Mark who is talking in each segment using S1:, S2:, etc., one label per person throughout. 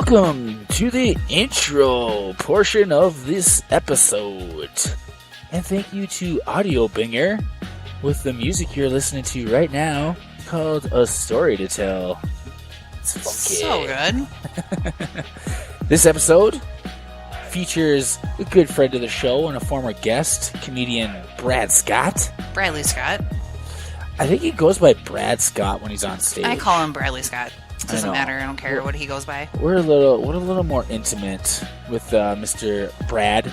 S1: Welcome to the intro portion of this episode. And thank you to Audio Binger with the music you're listening to right now called A Story to Tell. It's funky.
S2: So good.
S1: This episode features a good friend of the show and a former guest, comedian Brad Scott.
S2: Bradley Scott.
S1: I think he goes by Brad Scott when he's on stage.
S2: I call him Bradley Scott. Doesn't matter. I don't care what he goes by.
S1: We're a little more intimate with Mr. Brad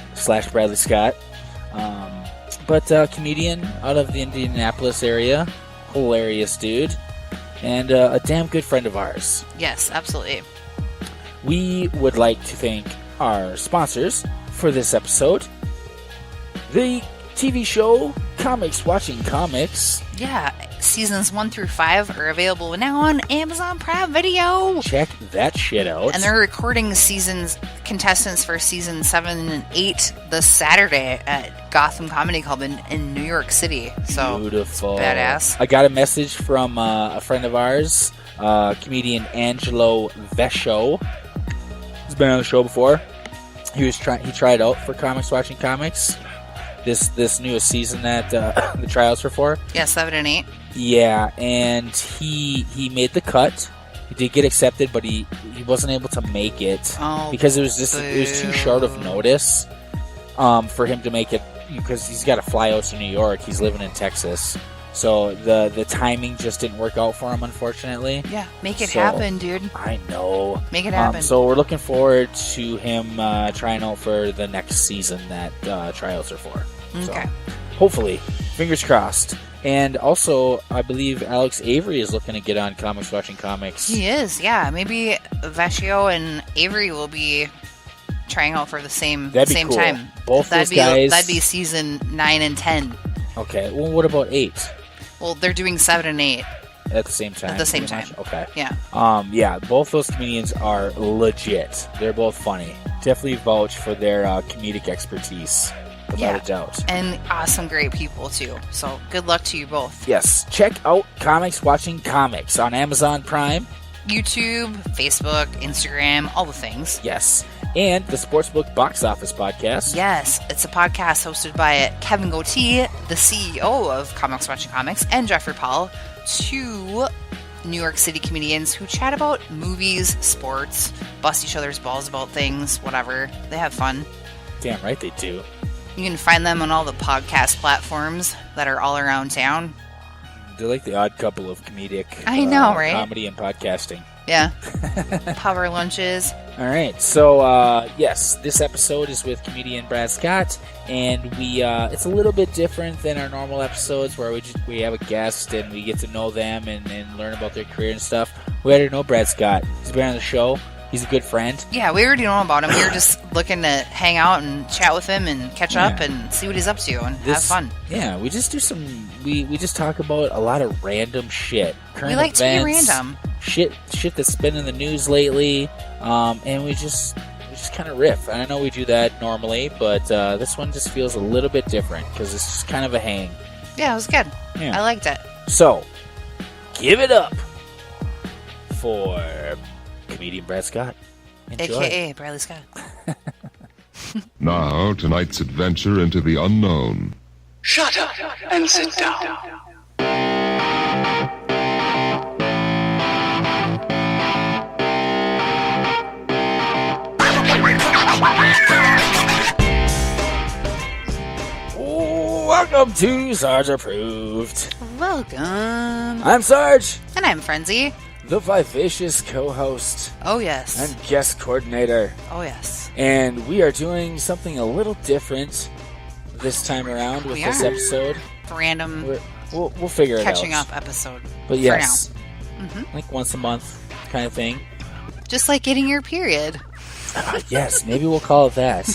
S1: / Bradley Scott. But comedian out of the Indianapolis area. Hilarious dude. And a damn good friend of ours.
S2: Yes, absolutely.
S1: We would like to thank our sponsors for this episode. The TV show Comics Watching Comics.
S2: Yeah, seasons 1 through 5 are available now on Amazon Prime Video.
S1: Check that shit out.
S2: And they're recording contestants for season 7 and 8 this Saturday at Gotham Comedy Club in New York City. So
S1: beautiful.
S2: It's badass.
S1: I got a message from a friend of ours, comedian Angelo Vesho. He's been on the show before. He tried out for Comics Watching Comics. This newest season that the trials were for.
S2: Yeah, 7 and 8.
S1: Yeah, and he made the cut. He did get accepted, but he wasn't able to make it because it was too short of notice for him to make it, because he's got to fly out to New York. He's living in Texas. So the timing just didn't work out for him, unfortunately.
S2: Yeah, make it happen, dude.
S1: I know.
S2: Make it happen.
S1: So we're looking forward to him trying out for the next season that trials are for.
S2: Okay.
S1: So, hopefully, fingers crossed. And also, I believe Alex Avery is looking to get on Comics Watching Comics.
S2: He is, yeah. Maybe Vecchio and Avery will be trying out for the same
S1: cool.
S2: time.
S1: Both those guys.
S2: That'd be season 9 and 10.
S1: Okay. Well, what about 8?
S2: Well, they're doing 7 and 8
S1: at the same time.
S2: At the same time.
S1: Much? Okay.
S2: Yeah.
S1: Yeah. Both those comedians are legit. They're both funny. Definitely vouch for their comedic expertise. Without a doubt.
S2: And awesome, great people, too. So, good luck to you both.
S1: Yes. Check out Comics Watching Comics on Amazon Prime,
S2: YouTube, Facebook, Instagram, all the things.
S1: Yes. And the Sportsbook Box Office Podcast.
S2: Yes. It's a podcast hosted by Kevin Goatee, the CEO of Comics Watching Comics, and Jeffrey Paul, two New York City comedians who chat about movies, sports, bust each other's balls about things, whatever. They have fun.
S1: Damn right they do.
S2: You can find them on all the podcast platforms that are all around town.
S1: They're like the odd couple of comedic
S2: right?
S1: comedy and podcasting.
S2: Yeah. Power lunches.
S1: All right. So, yes, this episode is with comedian Brad Scott, and it's a little bit different than our normal episodes where we have a guest and we get to know them and learn about their career and stuff. We already know Brad Scott. He's been on the show. He's a good friend. Yeah,
S2: we already know about him. We were just looking to hang out and chat with him and catch up and see what he's up to and have fun.
S1: Yeah, we just do we just talk about a lot of random shit. Current
S2: we like
S1: events,
S2: to be random.
S1: Shit that's been in the news lately. And we just kind of riff. And I know we do that normally, but this one just feels a little bit different because it's just kind of a hang.
S2: Yeah, it was good.
S1: Yeah.
S2: I liked it.
S1: So, give it up for comedian Brad Scott. Enjoy.
S2: AKA Bradley Scott.
S3: Now, tonight's adventure into the unknown.
S4: Shut up and sit down.
S1: Welcome to SARGE Approved.
S2: Welcome.
S1: I'm Sarge.
S2: And I'm Frenzy.
S1: The vivacious co-host.
S2: Oh, yes.
S1: And guest coordinator.
S2: Oh, yes.
S1: And we are doing something a little different this time around with this episode.
S2: Random.
S1: We'll figure it out.
S2: Catching up episode.
S1: But yes.
S2: For now. Mm-hmm.
S1: Like once a month kind of thing.
S2: Just like getting your period.
S1: Yes, maybe we'll call it that.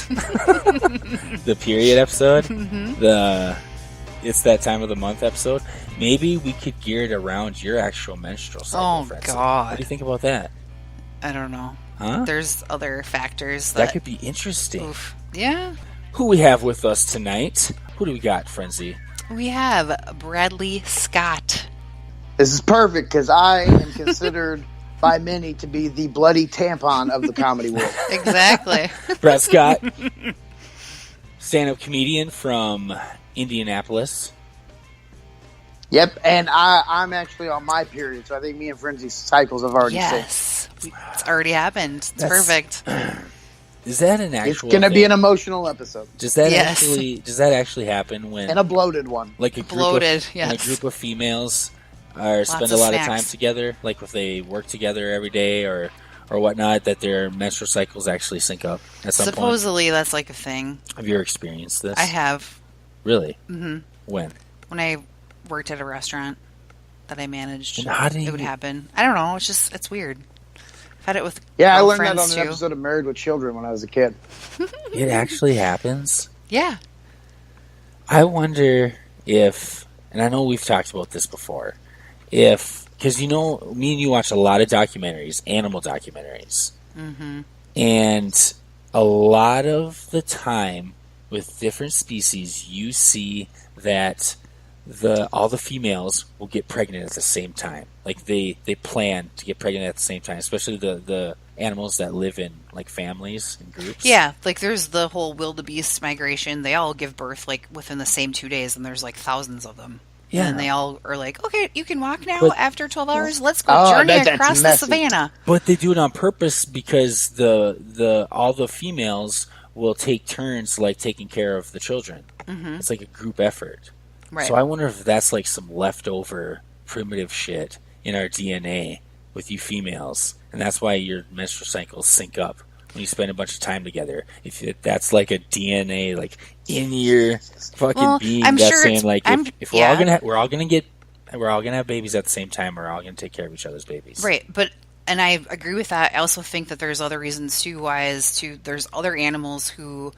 S1: The period episode.
S2: Mm-hmm.
S1: It's that time of the month episode. Maybe we could gear it around your actual menstrual cycle.
S2: Oh, God.
S1: What do you think about that?
S2: I don't know.
S1: Huh?
S2: There's other factors
S1: that could be interesting.
S2: Oof. Yeah.
S1: Who we have with us tonight? Who do we got, Frenzy?
S2: We have Bradley Scott.
S5: This is perfect because I am considered by many to be the bloody tampon of the comedy world.
S2: Exactly.
S1: Brett Scott, stand-up comedian from Indianapolis.
S5: Yep, and I'm actually on my period, so I think me and Frenzy's cycles have already
S2: Yes. It's already happened. It's perfect.
S1: Is that an actual
S5: It's going to be an emotional episode.
S1: Does that actually happen when...
S5: And a bloated one.
S1: Like a group when a group of females spend a lot of time together, like if they work together every day or whatnot, that their menstrual cycles actually sync up at some point?
S2: Supposedly that's like a thing.
S1: Have you ever experienced this?
S2: I have.
S1: Really? Mm-hmm. When
S2: I worked at a restaurant that I managed,
S1: and how did
S2: it would happen. I don't know. It's weird. I've had it with
S5: I learned that on
S2: too.
S5: an episode of Married with Children when I was a kid.
S1: It actually happens?
S2: Yeah.
S1: I wonder if, and I know we've talked about this before, because me and you watch a lot of documentaries, animal documentaries. Mm-hmm. And a lot of the time with different species, you see that all the females will get pregnant at the same time. Like they plan to get pregnant at the same time, especially the animals that live in like families and groups.
S2: Yeah, like there's the whole wildebeest migration. They all give birth like within the same 2 days, and there's like thousands of them. Yeah, and they all are like, okay, you can walk now after 12 hours. Let's go journey across the savannah.
S1: But they do it on purpose because all the females will take turns like taking care of the children. Mm-hmm. It's like a group effort. Right. So I wonder if that's like some leftover primitive shit in our DNA with you females, and that's why your menstrual cycles sync up when you spend a bunch of time together. If that's like a DNA like in your fucking being,
S2: I'm
S1: that's
S2: sure
S1: saying like if we're all gonna have babies at the same time, we're all gonna take care of each other's babies.
S2: Right, and I agree with that. I also think that there's other reasons too. There's other animals who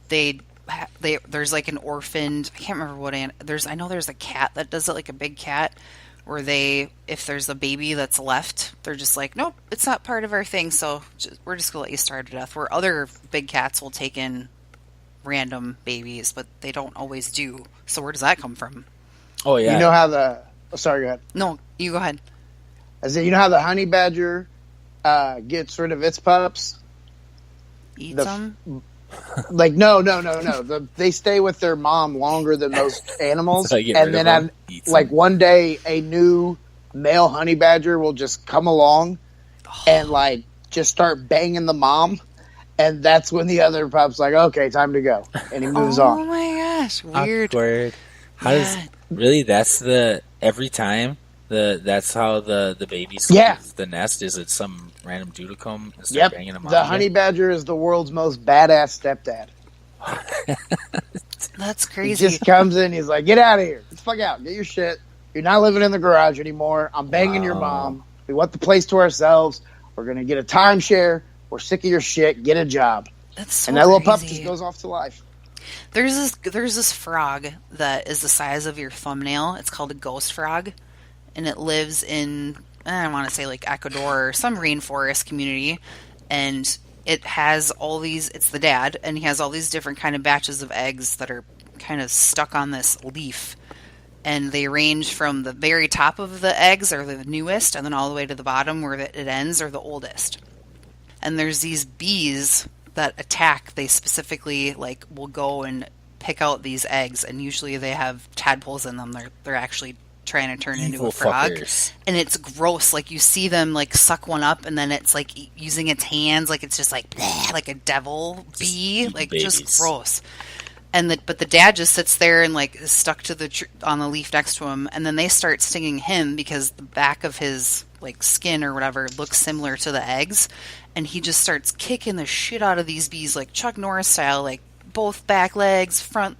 S2: there's like an orphaned, I can't remember what I know there's a cat that does it, like a big cat, where if there's a baby that's left, they're just like, nope, it's not part of our thing, so we're just gonna let you starve to death. Where other big cats will take in random babies, but they don't always do. So where does that come from?
S1: Oh yeah,
S5: you know how sorry, go ahead.
S2: No, you go ahead.
S5: I said, you know how the honey badger gets rid of its pups?
S2: Eats them?
S5: Like no. They stay with their mom longer than most animals, and then one day a new male honey badger will just come along and like just start banging the mom, and that's when the other pup's like, okay, time to go, and he moves on.
S2: Oh my gosh, weird.
S1: Awkward. That's every time that's how the babies leave the nest? Is it some random dude to come and start banging them on?
S5: The honey badger is the world's most badass stepdad.
S2: That's crazy.
S5: He just comes in, he's like, get out of here. Get the fuck out. Get your shit. You're not living in the garage anymore. I'm banging your mom. We want the place to ourselves. We're going to get a timeshare. We're sick of your shit. Get a job.
S2: That's so
S5: And that
S2: crazy.
S5: little pup just goes off to life.
S2: There's this frog that is the size of your thumbnail. It's called a ghost frog. And it lives in, I want to say like Ecuador or some rainforest community. And it has it's the dad, and he has all these different kind of batches of eggs that are kind of stuck on this leaf. And they range from the very top of the eggs are the newest, and then all the way to the bottom where it ends are the oldest. And there's these bees that attack. They specifically will go and pick out these eggs, and usually they have tadpoles in them. They're actually trying to turn into a frog.
S1: Fuckers.
S2: And it's gross. Like you see them suck one up, and then it's using its hands, it's just bleh, like a devil bee, just gross. But the dad just sits there and is stuck to on the leaf next to him, and then they start stinging him because the back of his skin or whatever looks similar to the eggs, and he just starts kicking the shit out of these bees Chuck Norris style, both back legs, front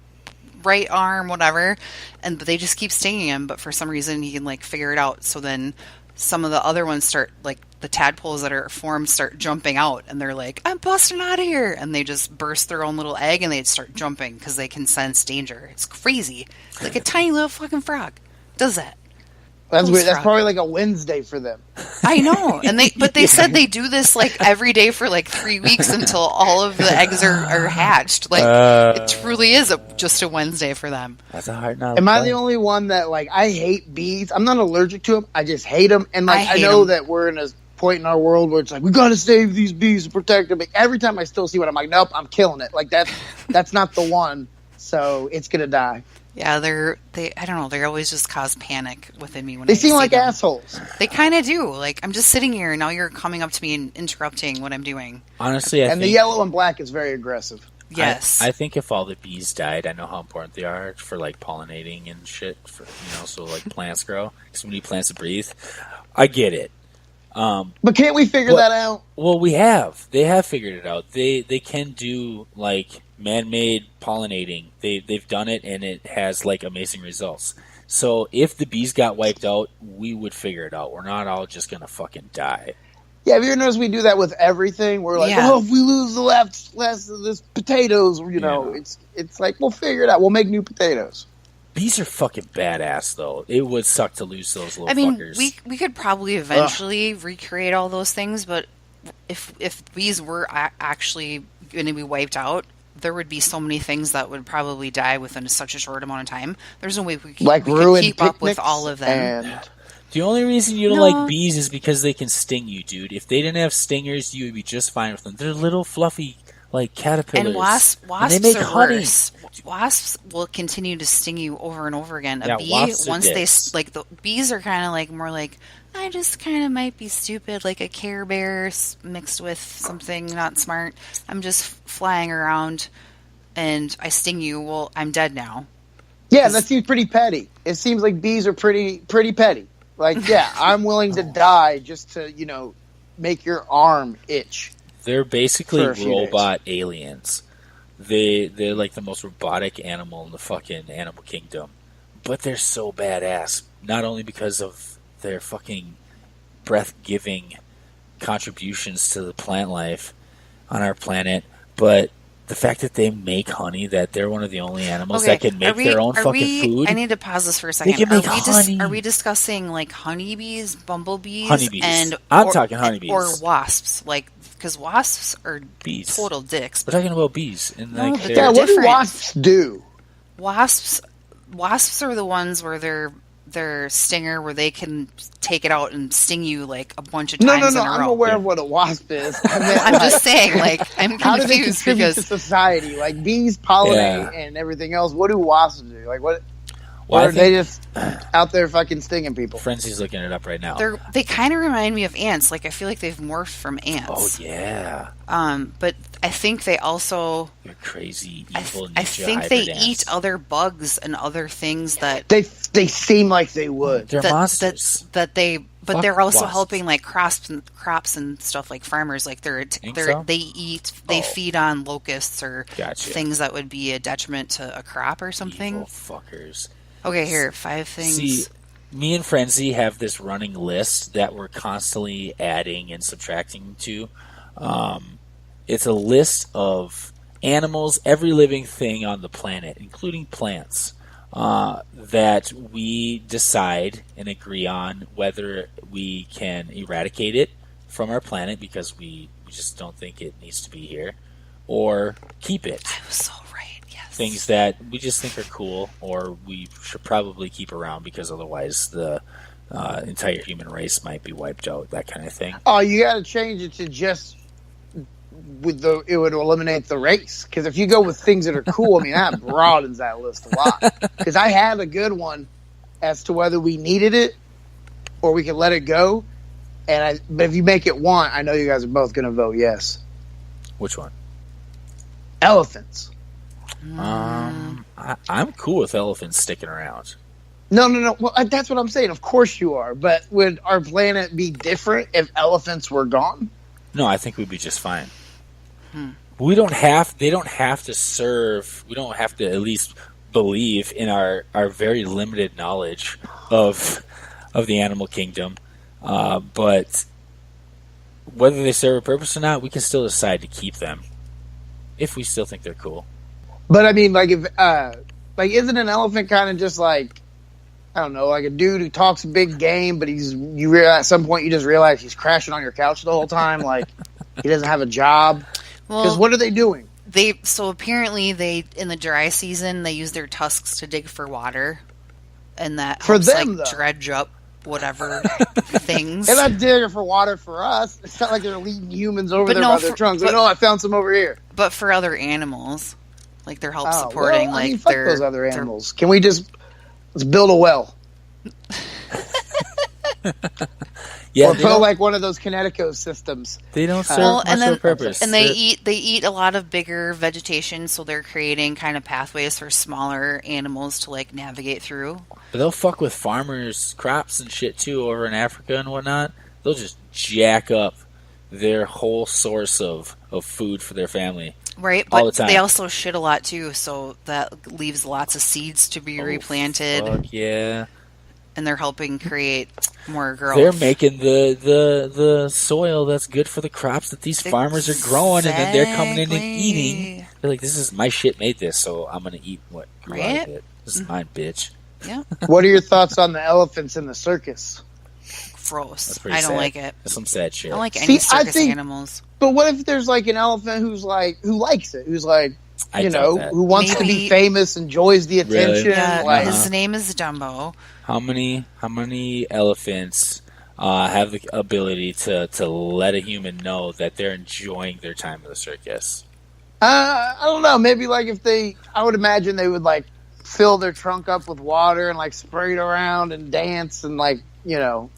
S2: right arm, whatever, but they just keep stinging him. But for some reason he can figure it out. So then some of the other ones start the tadpoles that are formed start jumping out, and they're like, I'm busting out of here, and they just burst their own little egg and they start jumping because they can sense danger. It's crazy. It's like a tiny little fucking frog does that.
S5: That's weird. That's probably a Wednesday for them.
S2: I know. And they said they do this every day for 3 weeks until all of the eggs are hatched. It truly is just a Wednesday for them.
S1: That's a hard no.
S5: Am I the only one that I hate bees? I'm not allergic to them. I just hate them. And I know that we're in a point in our world where it's like, we got to save these bees and protect them. But every time I still see one, I'm like, nope, I'm killing it. Like that's not the one. So it's going to die.
S2: Yeah, I don't know, they always just cause panic within me when
S5: they
S2: I
S5: seem like
S2: them.
S5: assholes.
S2: They kind of do. Like, I'm just sitting here, and now you're coming up to me and interrupting what I'm doing.
S1: Honestly, I think
S5: the yellow and black is very aggressive.
S2: Yes.
S1: I think if all the bees died, I know how important they are for, like, pollinating and shit, so, like, plants grow. Because we need plants to breathe. I get it.
S5: But can't we figure that out?
S1: Well, we have. They have figured it out. They can do, like, man-made pollinating. They've done it, and it has, like, amazing results. So if the bees got wiped out, we would figure it out. We're not all just going to fucking die.
S5: Yeah, have you ever noticed we do that with everything? We're like, if we lose the last of this potatoes, it's like, we'll figure it out. We'll make new potatoes.
S1: Bees are fucking badass, though. It would suck to lose those little fuckers.
S2: We could probably eventually recreate all those things, but if bees were actually going to be wiped out, there would be so many things that would probably die within such a short amount of time. There's no way we could keep up with all of them.
S1: The only reason you don't like bees is because they can sting you, dude. If they didn't have stingers, you would be just fine with them. They're little fluffy, like, caterpillars.
S2: And wasps
S1: and they make
S2: are
S1: honey.
S2: worse. Wasps will continue to sting you over and over again. A bee, once
S1: dicks.
S2: the bees are kind of like more like, I just kind of might be stupid, like a Care Bear mixed with something not smart. I'm just flying around and I sting you. Well, I'm dead now.
S5: Yeah, that seems pretty petty. It seems like bees are pretty petty. Like, yeah, I'm willing to die just to, make your arm itch.
S1: They're basically robot aliens. They're like the most robotic animal in the fucking animal kingdom. But they're so badass. Not only because of their fucking breath-giving contributions to the plant life on our planet, but the fact that they make honey, that they're one of the only animals that can make their own fucking food.
S2: I need to pause this for a second.
S1: They can make honey.
S2: Are we discussing like honeybees, bumblebees,
S1: honeybees? I'm talking honeybees.
S2: Or wasps, like, because wasps are
S1: bees.
S2: Total dicks.
S1: We're talking about bees. And like,
S5: what do wasps do?
S2: Wasps are the ones where their stinger, where they can take it out and sting you like a bunch of times in a row.
S5: I'm aware of what a wasp is.
S2: I'm just saying, like, I'm confused.
S5: How do they contribute to society? Like, bees pollinate and everything else. What do wasps do? Like, what? Or are they just out there fucking stinging people?
S1: Frenzy's looking it up right now.
S2: They kind of remind me of ants. Like, I feel like they've morphed from ants.
S1: Oh, yeah.
S2: But I think they also...
S1: You're crazy, evil ninja
S2: I think they
S1: ants.
S2: eat other bugs and other things that...
S5: They seem like they would.
S1: They're monsters.
S2: They're also helping, like, crops and stuff, like farmers. Like, they feed on locusts or things that would be a detriment to a crop or something.
S1: Evil fuckers.
S2: Okay, here, 5 things.
S1: See, me and Frenzy have this running list that we're constantly adding and subtracting to. It's a list of animals, every living thing on the planet, including plants, that we decide and agree on whether we can eradicate it from our planet because we just don't think it needs to be here, or keep it.
S2: I was so right.
S1: Things that we just think are cool, or we should probably keep around because otherwise the entire human race might be wiped out, that kind of thing.
S5: Oh, you got to change it to just it would eliminate the race. Because if you go with things that are cool, I mean, that broadens that list a lot. Because I had a good one as to whether we needed it or we could let it go. But if you make it one, I know you guys are both going to vote yes.
S1: Which one?
S5: Elephants.
S1: I'm cool with elephants sticking around.
S5: No. Well, that's what I'm saying. Of course you are. But would our planet be different if elephants were gone?
S1: No, I think we'd be just fine. They don't have to serve. We don't have to at least believe in our very limited knowledge of the animal kingdom. But whether they serve a purpose or not, we can still decide to keep them if we still think they're cool.
S5: But I mean, like, if isn't an elephant kind of just like, I don't know, like a dude who talks a big game, but at some point you just realize he's crashing on your couch the whole time, like he doesn't have a job. Because what are they doing?
S2: Apparently in the dry season they use their tusks to dig for water, and that
S5: for
S2: helps,
S5: them,
S2: like, dredge up whatever things.
S5: They're not digging for water for us. It's not like they're leading humans over there by their trunks. I found some over here.
S2: But for other animals, like they're help supporting
S5: fuck those other animals. Can we let's build a well?
S1: Yeah,
S5: or put like one of those Connecticut systems.
S1: They don't serve much of a purpose.
S2: And they eat a lot of bigger vegetation, so they're creating kind of pathways for smaller animals to like navigate through.
S1: But they'll fuck with farmers' crops and shit too over in Africa and whatnot. They'll just jack up their whole source of food for their family.
S2: Right,
S1: all
S2: but
S1: the time.
S2: They also shit a lot too, so that leaves lots of seeds to be replanted.
S1: Fuck yeah.
S2: And they're helping create more growth.
S1: They're making the soil that's good for the crops that these farmers are growing, and then they're coming in and eating. They're like, this is my shit made this, so I'm going to eat what grew out of it. This is mine, bitch.
S2: Yeah.
S5: What are your thoughts on the elephants in the circus?
S2: Gross. I don't like it.
S1: That's some sad shit.
S2: I don't like any circus animals.
S5: But what if there's like an elephant who likes it, who's like, who wants to be famous, enjoys the attention?
S1: Really?
S2: Yeah, his name is Dumbo.
S1: How many elephants have the ability to let a human know that they're enjoying their time at the circus?
S5: I don't know. Maybe like I would imagine they would like fill their trunk up with water and like spray it around and dance and like,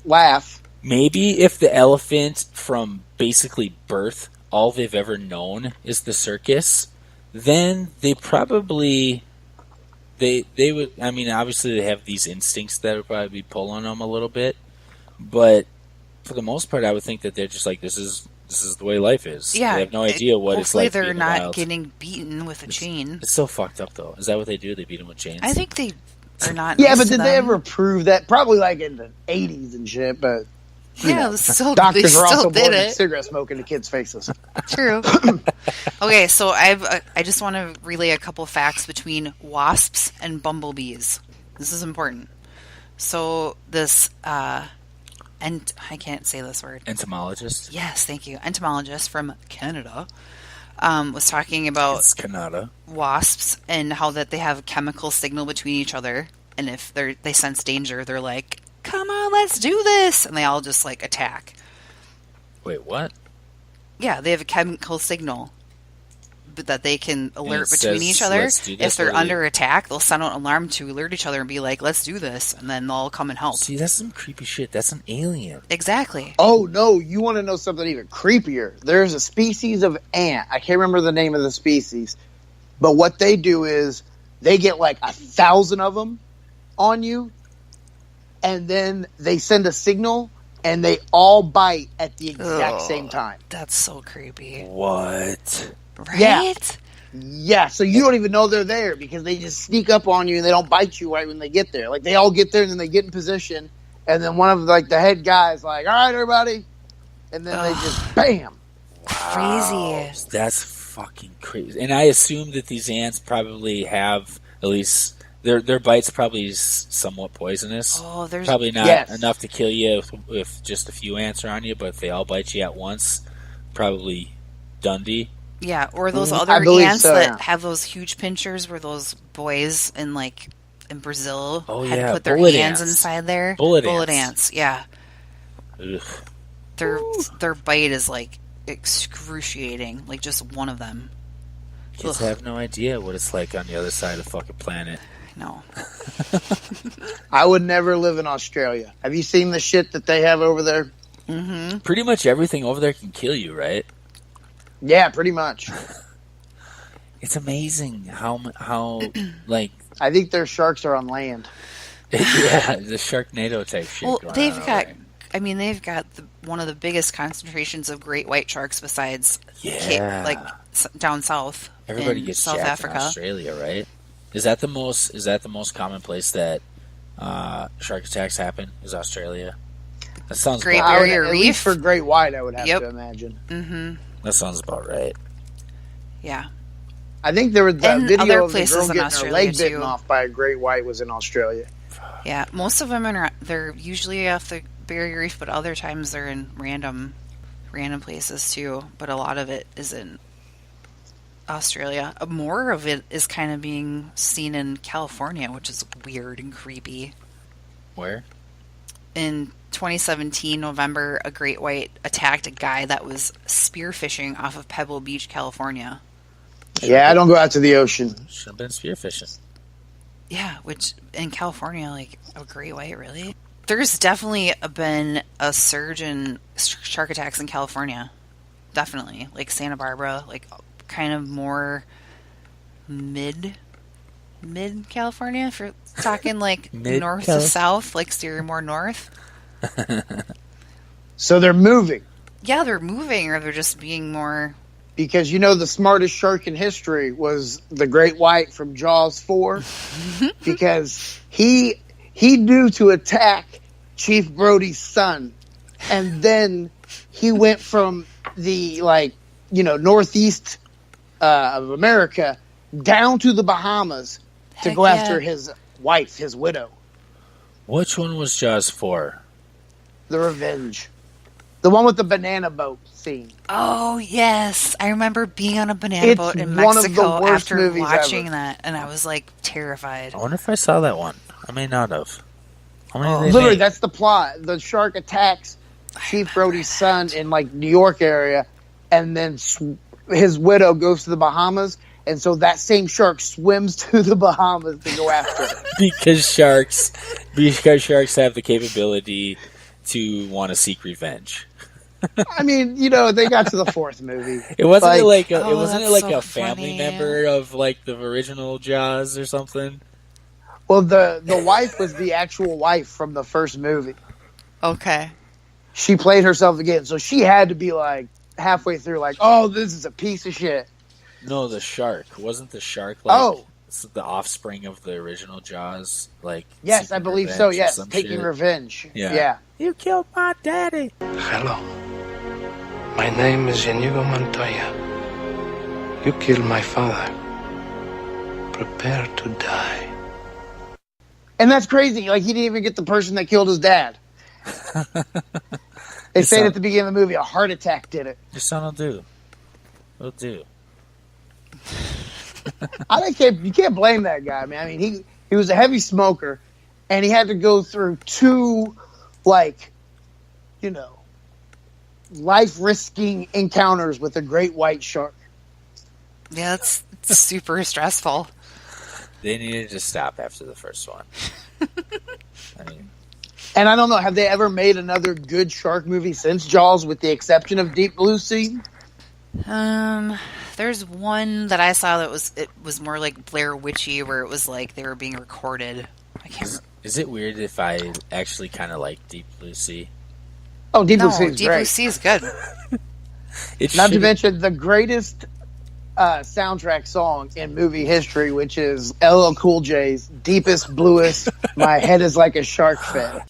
S5: laugh.
S1: Maybe if the elephant from basically birth, all they've ever known is the circus, then they probably... They would, I mean, obviously they have these instincts that would probably be pulling them a little bit, but for the most part, I would think that they're just like, this is the way life is.
S2: Yeah.
S1: They have no idea what it's like.
S2: Hopefully they're not getting beaten with a chain.
S1: It's so fucked up, though. Is that what they do? They beat them with chains?
S2: I think they are not.
S5: Yeah, but did they ever prove that? Probably like in the 80s and shit, but... doctors are also blowing cigarette smoke into kids' faces.
S2: True. Okay, so I just want to relay a couple facts between wasps and bumblebees. This is important. So this, and I can't say this word.
S1: Entomologist?
S2: Yes, thank you. Entomologist from Canada was talking about
S1: Canada
S2: wasps and how that they have a chemical signal between each other, and if they sense danger, they're like, come on, let's do this. And they all just like attack.
S1: Wait, what?
S2: Yeah, they have a chemical signal but that they can alert between each other. If they're under attack, they'll send out an alarm to alert each other and be like, let's do this. And then they'll all come and help.
S1: See, that's some creepy shit. That's an alien.
S2: Exactly.
S5: Oh, no. You want to know something even creepier? There's a species of ant. I can't remember the name of the species. But what they do is they get like 1,000 of them on you. And then they send a signal, and they all bite at the exact same time.
S2: That's so creepy.
S1: What?
S2: Right?
S5: Yeah, so you don't even know they're there because they just sneak up on you and they don't bite you right when they get there. Like, they all get there and then they get in position, and then one of like the head guys like, all right, everybody. And then they just, bam.
S2: Crazy.
S1: That's fucking crazy. And I assume that these ants probably have at least... Their bite's probably somewhat poisonous.
S2: Oh, there's
S1: probably not enough to kill you if just a few ants are on you, but if they all bite you at once, probably Dundee.
S2: Yeah, or those other ants that have those huge pinchers where those boys in Brazil had to put their hands inside there.
S1: Bullet
S2: ants, yeah.
S1: Ugh.
S2: Their bite is like excruciating, like just one of them.
S1: Kids have no idea what it's like on the other side of the fucking planet.
S2: No.
S5: I would never live in Australia. Have you seen the shit that they have over there?
S2: Mm-hmm.
S1: Pretty much everything over there can kill you, right?
S5: Yeah, pretty much.
S1: It's amazing how like...
S5: I think their sharks are on land.
S1: Yeah, the Sharknado type shit.
S2: Well, they've got... I mean, they've got one of the biggest concentrations of great white sharks besides down south.
S1: Everybody
S2: in
S1: gets
S2: South
S1: jacked
S2: Africa.
S1: in Australia, right? Is that the most common place that shark attacks happen? Is Australia? That sounds
S2: Great
S1: about
S2: Barrier
S1: right.
S2: Reef.
S5: At least for great white, I would have to imagine.
S2: Mm-hmm.
S1: That sounds about right.
S2: Yeah.
S5: I think there was that
S2: and
S5: video
S2: other
S5: of the
S2: places
S5: girl
S2: in
S5: getting
S2: Australia
S5: her leg bitten
S2: too.
S5: off by a great white was in Australia.
S2: Yeah, most of them they're usually off the Barrier Reef, but other times they're in random places too. But a lot of it is in Australia. More of it is kind of being seen in California, which is weird and creepy.
S1: Where?
S2: in 2017, November, a great white attacked a guy that was spearfishing off of Pebble Beach, California.
S5: Yeah, I don't go out to the ocean.
S1: Should have been spearfishing.
S2: Yeah, which in California, like a great white, really? There's definitely been a surge in shark attacks in California. Definitely. Like Santa Barbara, like kind of more mid California, if you're talking like north to south, like steering more north.
S5: So they're moving.
S2: Yeah, they're moving, or they're just being more...
S5: Because the smartest shark in history was the great white from Jaws 4. Because he knew to attack Chief Brody's son. And then he went from the, northeast of America down to the Bahamas to go after his wife, his widow.
S1: Which one was Jaws 4?
S5: The Revenge. The one with the banana boat scene.
S2: Oh, yes. I remember being on a banana boat in Mexico after watching that, and I was, like, terrified.
S1: I wonder if I saw that one. I may not have.
S5: Literally, that's the plot. The shark attacks Chief Brody's son in, New York area, and then his widow goes to the Bahamas, and so that same shark swims to the Bahamas to go after her.
S1: Because sharks have the capability to want to seek revenge.
S5: I mean, they got to the fourth movie.
S1: It wasn't
S2: so
S1: a family member of the original Jaws or something.
S5: Well, the wife was the actual wife from the first movie.
S2: Okay.
S5: She played herself again, so she had to be halfway through, oh, this is a piece of shit.
S1: No, the shark wasn't the shark. It's the offspring of the original Jaws.
S5: Yes, I believe so. Yes, taking revenge. Yeah.
S1: You killed my daddy.
S6: Hello. My name is Inigo Montoya. You killed my father. Prepare to die.
S5: And that's crazy. He didn't even get the person that killed his dad. They say at the beginning of the movie, a heart attack did it.
S1: Your son will do. Will do.
S5: You can't blame that guy, man. I mean, he was a heavy smoker, and he had to go through two, life-risking encounters with a great white shark.
S2: Yeah, it's super stressful.
S1: They needed to stop after the first one.
S5: And I don't know, have they ever made another good shark movie since Jaws, with the exception of Deep Blue Sea?
S2: There's one that I saw that was more like Blair Witchy, where it was they were being recorded. I can't.
S1: Is it weird if I actually kind of like Deep Blue Sea?
S5: Oh, Deep Blue Sea is
S2: Deep
S5: great.
S2: Blue Sea is good.
S5: Not to mention the greatest soundtrack song in movie history, which is LL Cool J's "Deepest Bluest." My head is like a shark fin.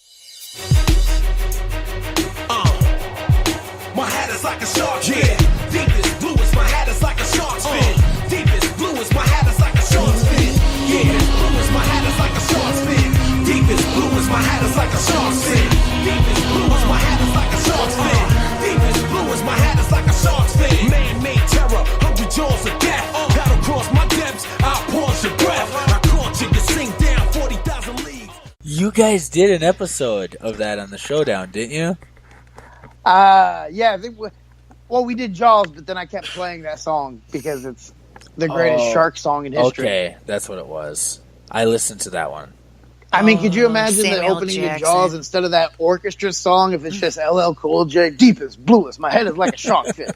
S7: My head is like a shark fin. Deepest bluest, my head is like a shark's fin. Deepest bluest, my head is like a shark's fin. Yeah, bluest, my head is like a shark's fin. Deepest bluest, my head is like a shark's fin. Deepest bluest, my head is like a shark's fin. Deepest bluest, my head is like a shark's fin. Man-made terror, 100 jaws of death. Battle cross my depths, I'll pause your breath. I caught you, you sink down 40,000 leagues.
S1: You guys did an episode of that on the Showdown, didn't you?
S5: Yeah, we did Jaws, but then I kept playing that song because it's the greatest shark song in history.
S1: Okay, that's what it was. I listened to that one.
S5: I mean, could you imagine the
S2: Samuel
S5: opening
S2: Jackson.
S5: to Jaws instead of that orchestra song if it's just LL Cool J, deepest, bluest, my head is like a shark fin.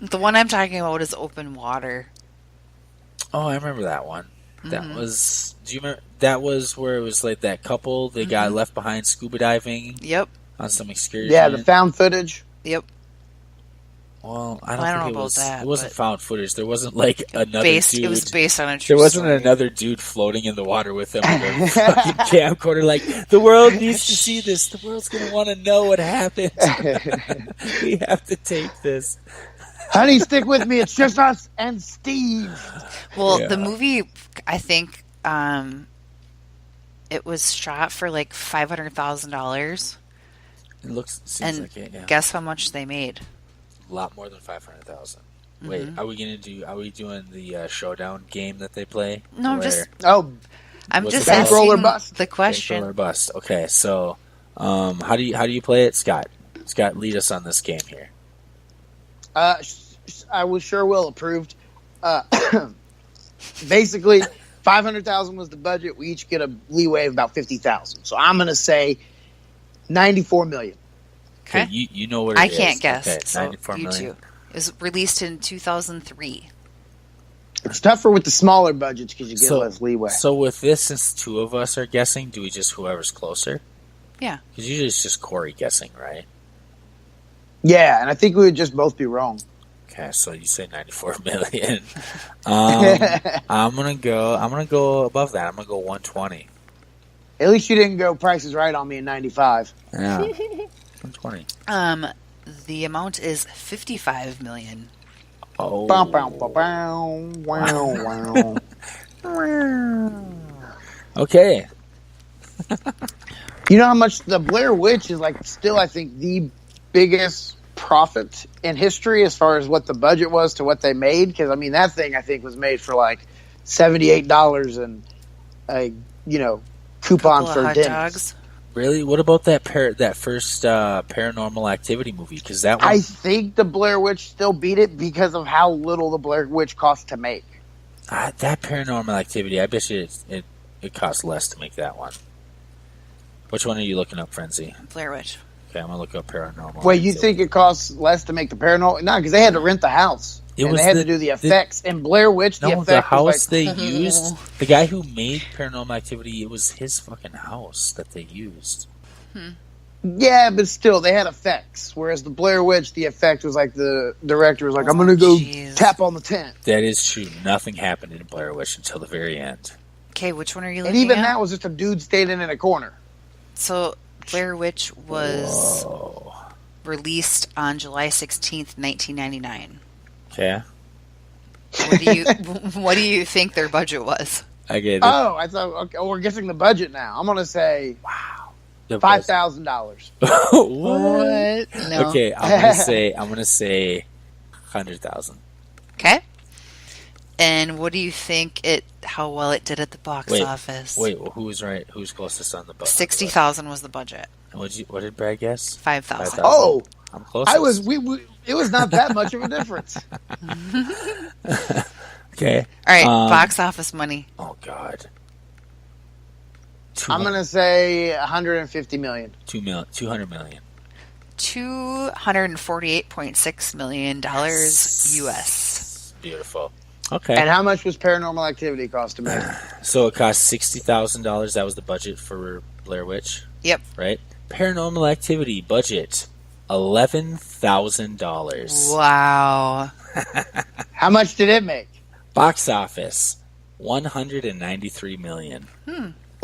S2: The one I'm talking about is Open Water.
S1: Oh, I remember that one. That was... Do you remember? That was where it was that couple, they got left behind scuba diving.
S2: Yep.
S1: On some excursion.
S5: Yeah, the found footage.
S2: Yep.
S1: Well, I don't
S2: know
S1: think it
S2: about
S1: was.
S2: that,
S1: It wasn't
S2: but-
S1: found footage. There wasn't another dude.
S2: It was based on a true
S1: There wasn't
S2: story.
S1: another dude floating in the water with them with a fucking camcorder. The world needs to see this. The world's gonna want to know what happened. We have to tape this.
S5: Honey, stick with me. It's just us and Steve.
S2: Well,
S1: Yeah.
S2: the movie, I think, it was shot for $500,000.
S1: It seems
S2: And
S1: like it. Yeah.
S2: guess how much they made?
S1: A lot more than 500,000. Wait, are we doing the showdown game that they play?
S2: No,
S1: Where-
S2: just
S5: Oh,
S2: I'm just
S5: bankroll or
S2: asking
S5: bust?
S2: the question.
S1: Bankroll or bust. Okay, so how do you play it, Scott? Scott, lead us on this game here.
S5: I was sure will approved. Basically, $500,000 was the budget. We each get a leeway of about $50,000. So I'm going to say $94 million.
S1: Okay, you know what it is.
S2: I can't guess.
S1: Okay,
S2: so
S1: $94
S2: you
S1: million.
S2: two. It was released in 2003.
S5: It's tougher with the smaller budgets because you get less leeway.
S1: So with this, since two of us are guessing, do we just whoever's closer?
S2: Yeah.
S1: Because usually it's just Corey guessing, right?
S5: Yeah, and I think we would just both be wrong.
S1: Okay, so you say 94 million. I'm gonna go above that. I'm gonna go 120.
S5: At least you didn't go Price is Right on me in 95.
S1: Yeah, 120.
S2: The amount is $55 million.
S1: Oh.
S5: Bow, bow, bow, bow, wow, wow.
S1: Okay.
S5: You know how much the Blair Witch is like still, I think, the biggest profit in history as far as what the budget was to what they made? Because, I mean, that thing, I think, was made for like $78 and a, coupon for
S2: hot
S5: dinners.
S2: dogs.
S1: Really? What about that first Paranormal Activity movie? Because that one...
S5: I think the Blair Witch still beat it because of how little the Blair Witch cost to make.
S1: that Paranormal Activity, I bet you it costs less to make that one. Which one are you looking up, Frenzy?
S2: Blair Witch.
S1: Okay, I'm going to look up Paranormal
S5: Wait,
S1: Activity.
S5: you think it costs less to make the Paranormal? No, because they had to rent the house. They had to do the effects. And Blair Witch, the effect
S1: the house
S5: was
S1: they used, the guy who made Paranormal Activity, it was his fucking house that they used.
S5: Yeah, but still, they had effects. Whereas the Blair Witch, the effect was like the director was like, I'm going to go tap on the tent.
S1: That is true. Nothing happened in Blair Witch until the very end.
S2: Okay, which one are you
S5: And
S2: looking
S5: even
S2: at?
S5: that was just a dude standing in a corner.
S2: So, Blair Witch was released on July 16th, 1999.
S1: Okay.
S2: What do you think their budget was?
S1: I get it.
S5: Oh, I thought, okay, we're guessing the budget now. I'm going to say $5,000.
S1: What?
S2: No.
S1: Okay, I'm gonna say 100,000.
S2: Okay. And what do you think how well it did at the box office?
S1: Wait, well, who's right? Who's closest on the budget?
S2: 60,000 was the budget.
S1: And what did Brad guess?
S2: 5,000.
S5: Oh,
S1: I'm closest.
S5: It was not that much of a difference.
S1: Okay.
S2: All right, box office money.
S1: Oh God.
S5: I'm gonna say 150 million.
S1: 200 million.
S2: $248.6 million US.
S1: Beautiful. Okay.
S5: And how much was Paranormal Activity cost to make?
S1: So it cost $60,000. That was the budget for Blair Witch.
S2: Yep.
S1: Right. Paranormal Activity budget $11,000.
S2: Wow.
S5: How much did it make?
S1: Box office $193 million.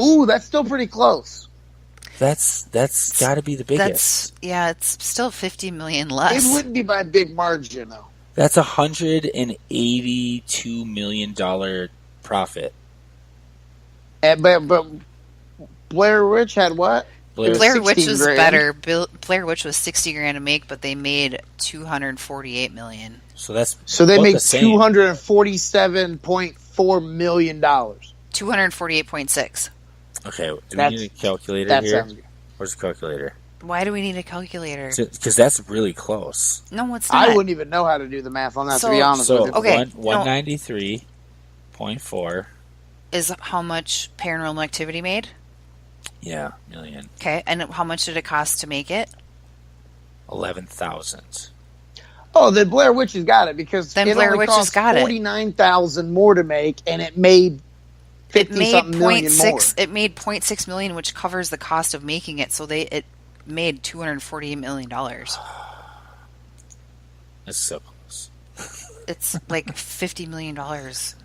S5: Ooh, that's still pretty close.
S1: That's got to be the biggest.
S2: It's still $50 million less.
S5: It wouldn't be by a big margin, though.
S1: That's $182 million profit.
S5: But Blair Witch had what?
S2: Blair Witch was
S5: grand.
S2: better. Blair Witch was $60,000 to make, but they made $248 million.
S1: So they
S5: made $247.4 million.
S2: $248.6.
S1: Okay, do we need a calculator
S5: that
S1: here?
S5: Sounds good.
S1: Where's the calculator?
S2: Why do we need a calculator?
S1: Because that's really close.
S2: No, it's not.
S5: I wouldn't even know how to do the math on that, to be honest with you.
S2: Okay,
S1: 193.4
S2: is how much Paranormal Activity made?
S1: Yeah, million.
S2: Okay, and how much did it cost to make it?
S1: 11,000.
S5: Oh, then Blair Witch has got it because
S2: then
S5: it
S2: Blair
S5: only
S2: Witch
S5: cost
S2: has got it.
S5: $49,000 more to make, and it made 50-something million more.
S2: It made $0.6 million, which covers the cost of making it. So it made $248 million.
S1: That's so close.
S2: It's like $50 million.
S1: All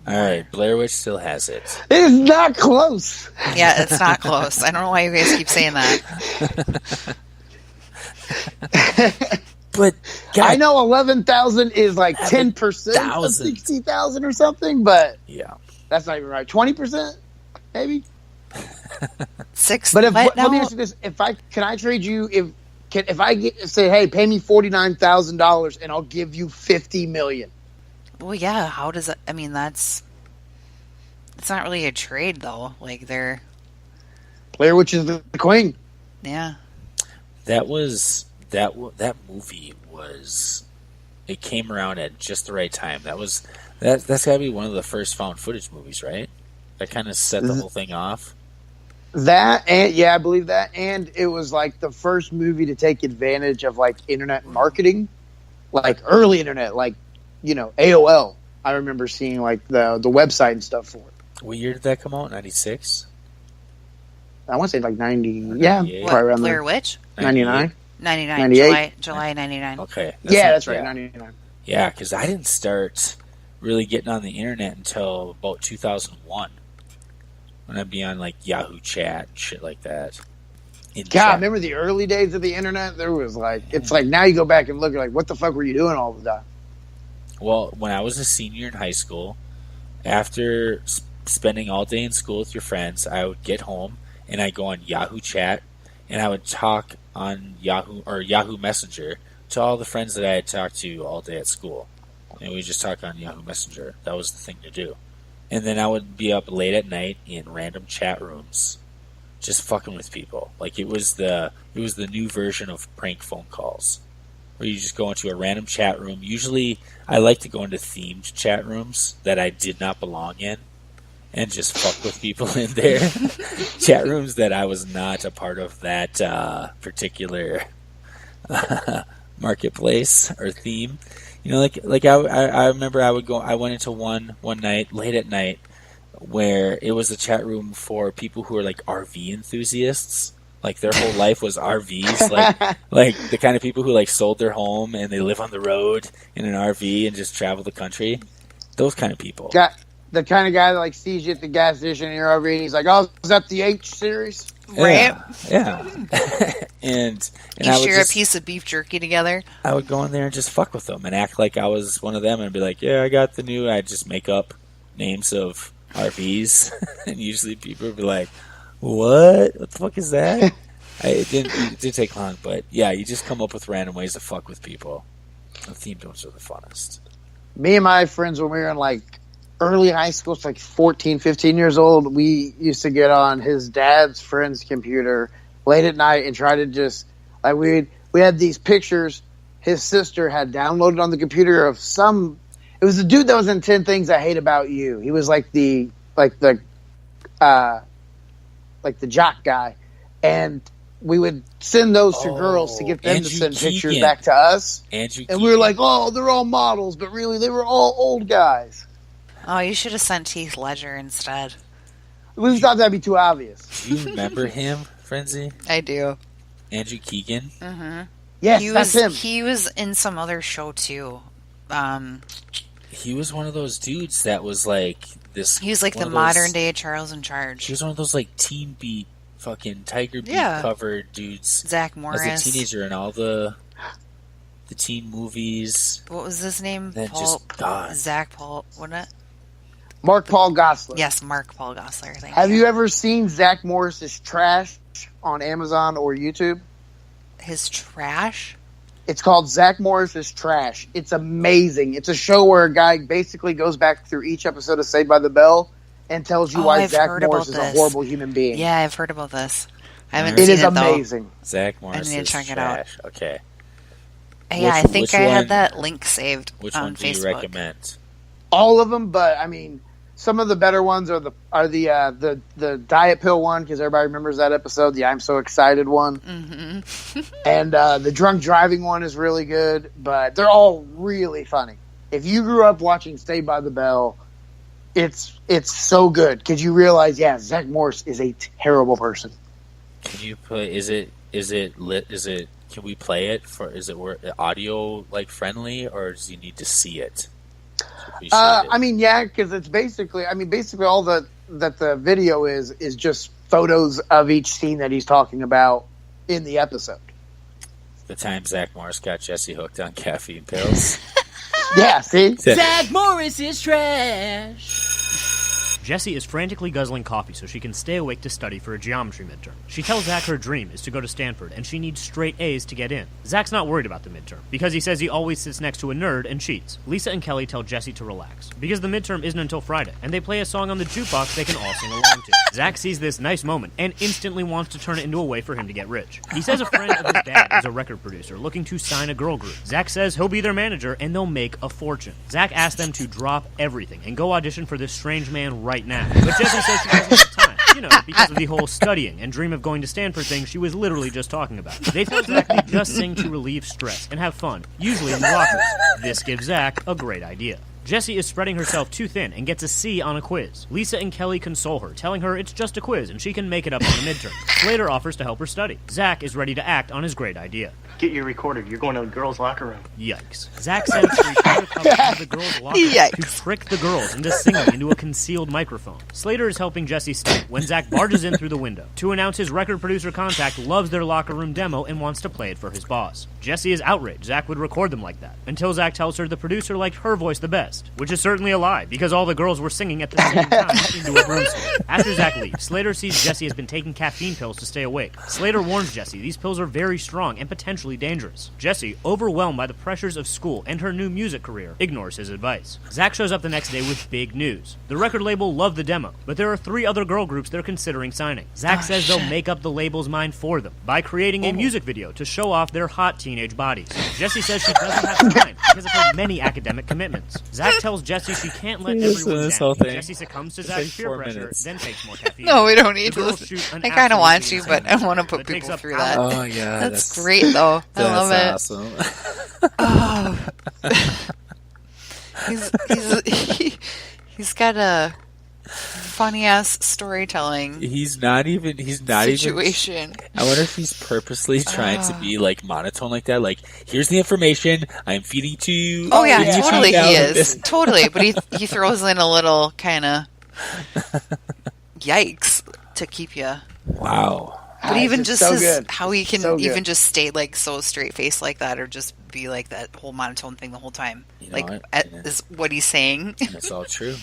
S1: right, Blair Witch still has it.
S5: It is not close.
S2: Yeah, it's not close. I don't know why you guys keep saying that.
S1: But God,
S5: I know 11,000 is like 10% of 60,000 or something, but
S1: yeah,
S5: that's not even right. 20%, maybe.
S2: But
S5: let me ask you this: can I trade you if I say, hey, pay me $49,000 and I'll give you $50 million?
S2: Well, yeah. How does that? I mean, that's It's not really a trade, though. Like, they're...
S5: Player, which is the queen.
S2: Yeah.
S1: That movie was... It came around at just the right time. That's got to be one of the first found footage movies, right? That kind of set the whole thing off.
S5: That, and yeah, I believe that. And it was like the first movie to take advantage of like internet marketing, like early internet, like, you know, AOL. I remember seeing like the website and stuff for it.
S1: What year did that come out? 96?
S5: I want to say like 90. Yeah, probably around
S2: Blair
S5: there.
S2: Witch?
S5: 99.
S2: 99.
S5: 98?
S2: July 99.
S1: Okay.
S5: That's right, 99.
S1: Yeah, because I didn't start really getting on the internet until about 2001. When I'd be on like Yahoo Chat and shit like that.
S5: God, remember the early days of the internet? There was like, it's like now you go back and look at like, what the fuck were you doing all the time?
S1: Well, when I was a senior in high school, after spending all day in school with your friends, I would get home and I'd go on Yahoo Chat and I would talk on Yahoo Messenger to all the friends that I had talked to all day at school. And we just talk on Yahoo Messenger. That was the thing to do. And then I would be up late at night in random chat rooms, just fucking with people. Like it was the new version of prank phone calls, where you just go into a random chat room. Usually, I like to go into themed chat rooms that I did not belong in, and just fuck with people in there. Chat rooms that I was not a part of that particular marketplace or theme. You know, like I remember I went into one night, late at night, where it was a chat room for people who are like RV enthusiasts. Like their whole life was RVs, like the kind of people who like sold their home and they live on the road in an RV and just travel the country. Those kind of people.
S5: Got the kind of guy that like sees you at the gas station in your RV and he's like, "Oh, is that the H series?"
S2: Right?
S1: Yeah. and
S2: you
S1: I would
S2: share a piece of beef jerky together.
S1: I would go in there and just fuck with them and act like I was one of them and be like, "Yeah, I got the new." I'd just make up names of RVs, and usually people would be like, "What the fuck is that?" It didn't take long, but yeah, you just come up with random ways to fuck with people. The themed ones are the funnest.
S5: Me and my friends, when we were in like early high school, it's like 14, 15 years old, we used to get on his dad's friend's computer late at night and try to just like we had these pictures his sister had downloaded on the computer of some. It was the dude that was in 10 Things I Hate About You. He was like the jock guy, and we would send those to girls to get them to send pictures back to us. And we were like, "Oh, they're all models," but really they were all old guys.
S2: Oh, you should have sent Heath Ledger instead.
S5: We thought that'd be too obvious.
S1: Do you remember him, Frenzy?
S2: I do.
S1: Andrew Keegan?
S2: Mm-hmm.
S5: Yes, that's him.
S2: He was in some other show too.
S1: He was one of those dudes that was like this.
S2: He was like the modern day Charles in Charge.
S1: He was one of those like Teen Beat, fucking Tiger Beat covered dudes.
S2: Zach Morris
S1: as a teenager in all the teen movies.
S2: What was his name?
S1: Then
S2: Zach Paul. Wasn't it?
S5: Mark Paul Gosselaar.
S2: Yes, Mark Paul Gosselaar.
S5: Have you ever seen Zach Morris's Trash on Amazon or YouTube?
S2: His Trash?
S5: It's called Zach Morris's Trash. It's amazing. It's a show where a guy basically goes back through each episode of Saved by the Bell and tells you why Zach Morris is a horrible human being.
S2: Yeah, I've heard about this. I haven't seen it,
S5: It is amazing.
S1: Zach Morris's
S2: I need to check
S1: Trash.
S2: it out.
S1: Okay.
S2: Yeah, I think I had that link saved
S1: which
S2: on
S1: one do
S2: Facebook.
S1: you recommend?
S5: All of them, but I mean, some of the better ones are the diet pill one, because everybody remembers that episode, the I'm So Excited one.
S2: Mm-hmm.
S5: And the drunk driving one is really good, but they're all really funny. If you grew up watching Saved by the Bell, it's so good, because you realize, Zach Morris is a terrible person.
S1: Can you play? Is it lit? Can we play it is it audio like friendly, or does you need to see it?
S5: I mean, because it's basically all that the video is just photos of each scene that he's talking about in the episode.
S1: The time Zach Morris got Jesse hooked on caffeine pills.
S5: Yeah, see?
S8: Zach Morris is trash. Jessie is frantically guzzling coffee so she can stay awake to study for a geometry midterm. She tells Zach her dream is to go to Stanford, and she needs straight A's to get in. Zach's not worried about the midterm, because he says he always sits next to a nerd and cheats. Lisa and Kelly tell Jessie to relax, because the midterm isn't until Friday, and they play a song on the jukebox they can all sing along to. Zach sees this nice moment, and instantly wants to turn it into a way for him to get rich. He says a friend of his dad is a record producer looking to sign a girl group. Zach says he'll be their manager, and they'll make a fortune. Zach asks them to drop everything and go audition for this strange man right now. But Jessie says she doesn't have time. You know, because of the whole studying and dream of going to Stanford thing she was literally just talking about. They tell Zach they just sing to relieve stress and have fun, usually in the lockers. This gives Zach a great idea. Jessie is spreading herself too thin and gets a C on a quiz. Lisa and Kelly console her, telling her it's just a quiz and she can make it up on the midterm. Slater offers to help her study. Zach is ready to act on his great idea.
S9: Get you recorded. You're going to the girls' locker room.
S8: Yikes. Zach sends a recorder cup into the girls' locker room to trick the girls into singing into a concealed microphone. Slater is helping Jessie study when Zach barges in through the window to announce his record producer contact loves their locker room demo and wants to play it for his boss. Jessie is outraged Zach would record them like that, until Zach tells her the producer liked her voice the best, which is certainly a lie, because all the girls were singing at the same time into a broomstick. After Zach leaves, Slater sees Jessie has been taking caffeine pills to stay awake. Slater warns Jessie these pills are very strong and potentially dangerous. Jessie, overwhelmed by the pressures of school and her new music career, ignores his advice. Zach shows up the next day with big news. The record label loved the demo, but there are 3 other girl groups they're considering signing. Zach says they'll make up the label's mind for them by creating a music video to show off their hot teenage bodies. Jessie says she doesn't have time because of her many academic commitments. Zach tells Jessie she can't let everyone down. Jessie succumbs to Zach's peer pressure, then takes more caffeine.
S2: No, we don't need to. I kind of want to, but I want to put people through that.
S1: Oh, yeah.
S2: That's great, though. I love it.
S1: Awesome.
S2: Oh. He's got a funny ass storytelling.
S1: He's not
S2: situation.
S1: Even. I wonder if he's purposely trying to be like monotone like that. Like, here's the information I'm feeding to you.
S2: Oh yeah, totally he is. Totally, but he throws in a little kind of yikes to keep you.
S1: Wow.
S2: But even just
S5: so
S2: how he can even just stay like so straight faced like that, or just be like that whole monotone thing the whole time, is what he's saying.
S1: And it's all true.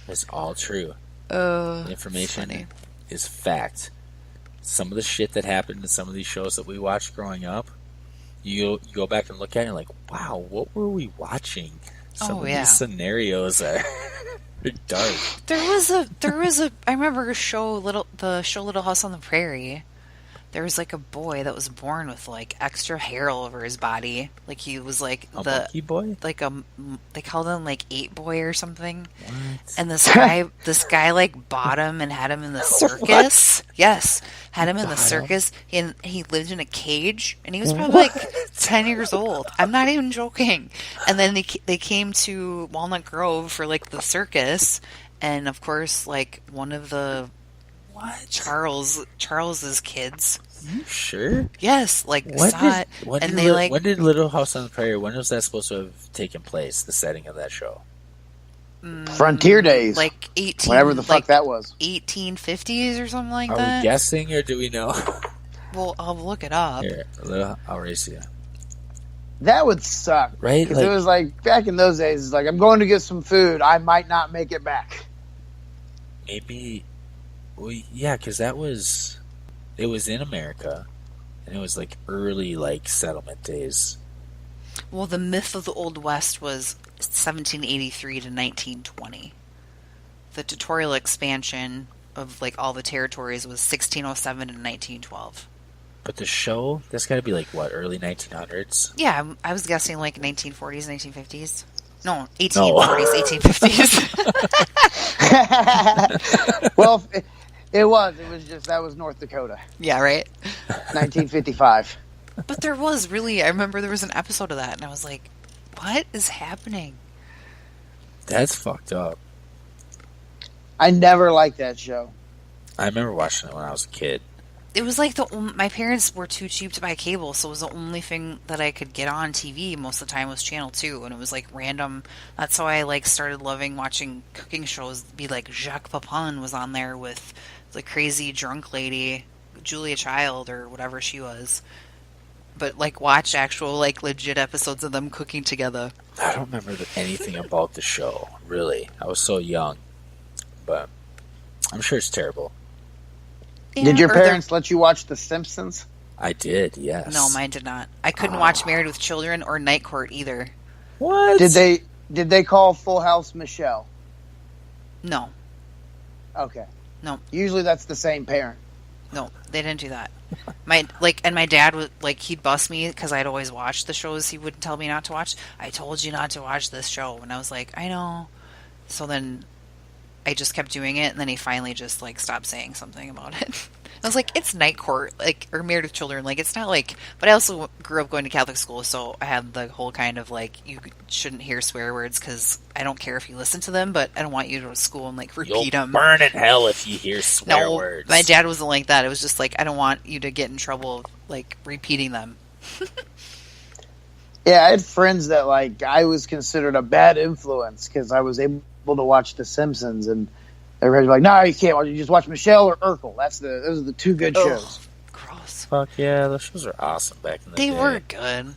S1: It's all true. The information is fact. Some of the shit that happened in some of these shows that we watched growing up, you go back and look at it and you're like, wow, what were we watching? Some of these scenarios are dark.
S2: There was a I remember the show Little House on the Prairie. There was like a boy that was born with like extra hair all over his body. Like he was like
S1: a monkey boy?
S2: Like they called him like 8 Boy or something.
S1: What?
S2: And this guy like bought him and had him in the circus. What? Yes. Had him in the circus, and he lived in a cage, and he was probably like 10 years old. I'm not even joking. And then they came to Walnut Grove for like the circus, and of course, like one of the Charles's kids.
S1: You sure?
S2: Yes, like saw it, and they like.
S1: When did Little House on the Prairie? When was that supposed to have taken place? The setting of that show.
S5: Frontier days,
S2: like 18,
S5: whatever the fuck that was,
S2: 1850s or something like that.
S1: Are we guessing, or do we know?
S2: Well, I'll look it up.
S1: Here, I'll race you.
S5: That would suck,
S1: right?
S5: Because it was like back in those days. It's like, I'm going to get some food. I might not make it back.
S1: Maybe, well, yeah, because it was in America, and it was like early like settlement days.
S2: Well, the myth of the Old West was 1783 to 1920. The territorial expansion of like all the territories was 1607 to 1912.
S1: But the show, that's got to be like what, early 1900s?
S2: Yeah, I was guessing like 1940s, 1950s. No, 1840s, 1850s.
S5: Well, it was just that was North Dakota.
S2: Yeah, right.
S5: 1955.
S2: But there was really, I remember there was an episode of that, and I was like, what is happening?
S1: That's fucked up.
S5: I never liked that show.
S1: I remember watching it when I was a kid.
S2: It was like my parents were too cheap to buy cable, so it was the only thing that I could get on TV most of the time was Channel 2, and it was like random. That's how I like started loving watching cooking shows. Be like Jacques Pepin was on there with the crazy drunk lady, Julia Child or whatever she was. But like watch actual like legit episodes of them cooking together.
S1: I don't remember anything about the show, really. I was so young. But I'm sure it's terrible.
S2: Yeah,
S5: did your parents let you watch The Simpsons?
S1: I did, yes.
S2: No, mine did not. I couldn't watch Married with Children or Night Court either.
S1: What?
S5: Did they call Full House Michelle?
S2: No.
S5: Okay.
S2: No.
S5: Usually that's the same parent.
S2: No, they didn't do that. My dad would he'd bust me because I'd always watch the shows he wouldn't tell me not to watch. I told you not to watch this show, and I was like, I know. So then I just kept doing it, and then he finally just stopped saying something about it. I was like, it's Night Court, or Married with Children, it's not But I also grew up going to Catholic school, so I had the whole kind of you shouldn't hear swear words because I don't care if you listen to them, but I don't want you to go to school and repeat them.
S1: You'll burn in hell if you hear swear words.
S2: My dad wasn't like that. It was just I don't want you to get in trouble repeating them.
S5: Yeah, I had friends that I was considered a bad influence because I was able to watch The Simpsons, and everybody's like, "No, you can't watch. You just watch Michelle or Urkel. Those are the two good shows."
S2: Gross.
S1: Fuck yeah, those shows are awesome back in the day.
S2: They were good.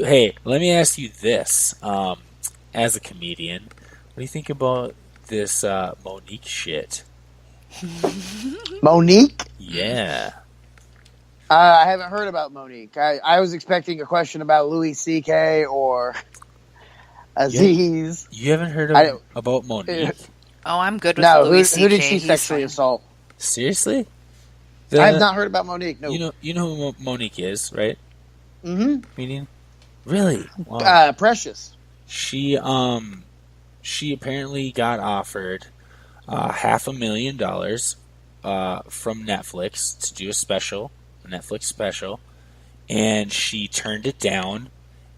S1: Hey, let me ask you this: as a comedian, what do you think about this Monique shit?
S5: Monique?
S1: Yeah.
S5: I haven't heard about Monique. I was expecting a question about Louis C.K. or Aziz.
S1: You haven't heard about Monique?
S2: Oh, I'm good with Louis C.K.
S5: Who did she sexually assault?
S1: Seriously?
S5: I have not heard about Monique. No.
S1: You know who Monique is, right?
S5: Mm-hmm.
S1: Comedian? Really? Wow.
S5: Precious.
S1: She apparently got offered $500,000 from Netflix to do a Netflix special, and she turned it down,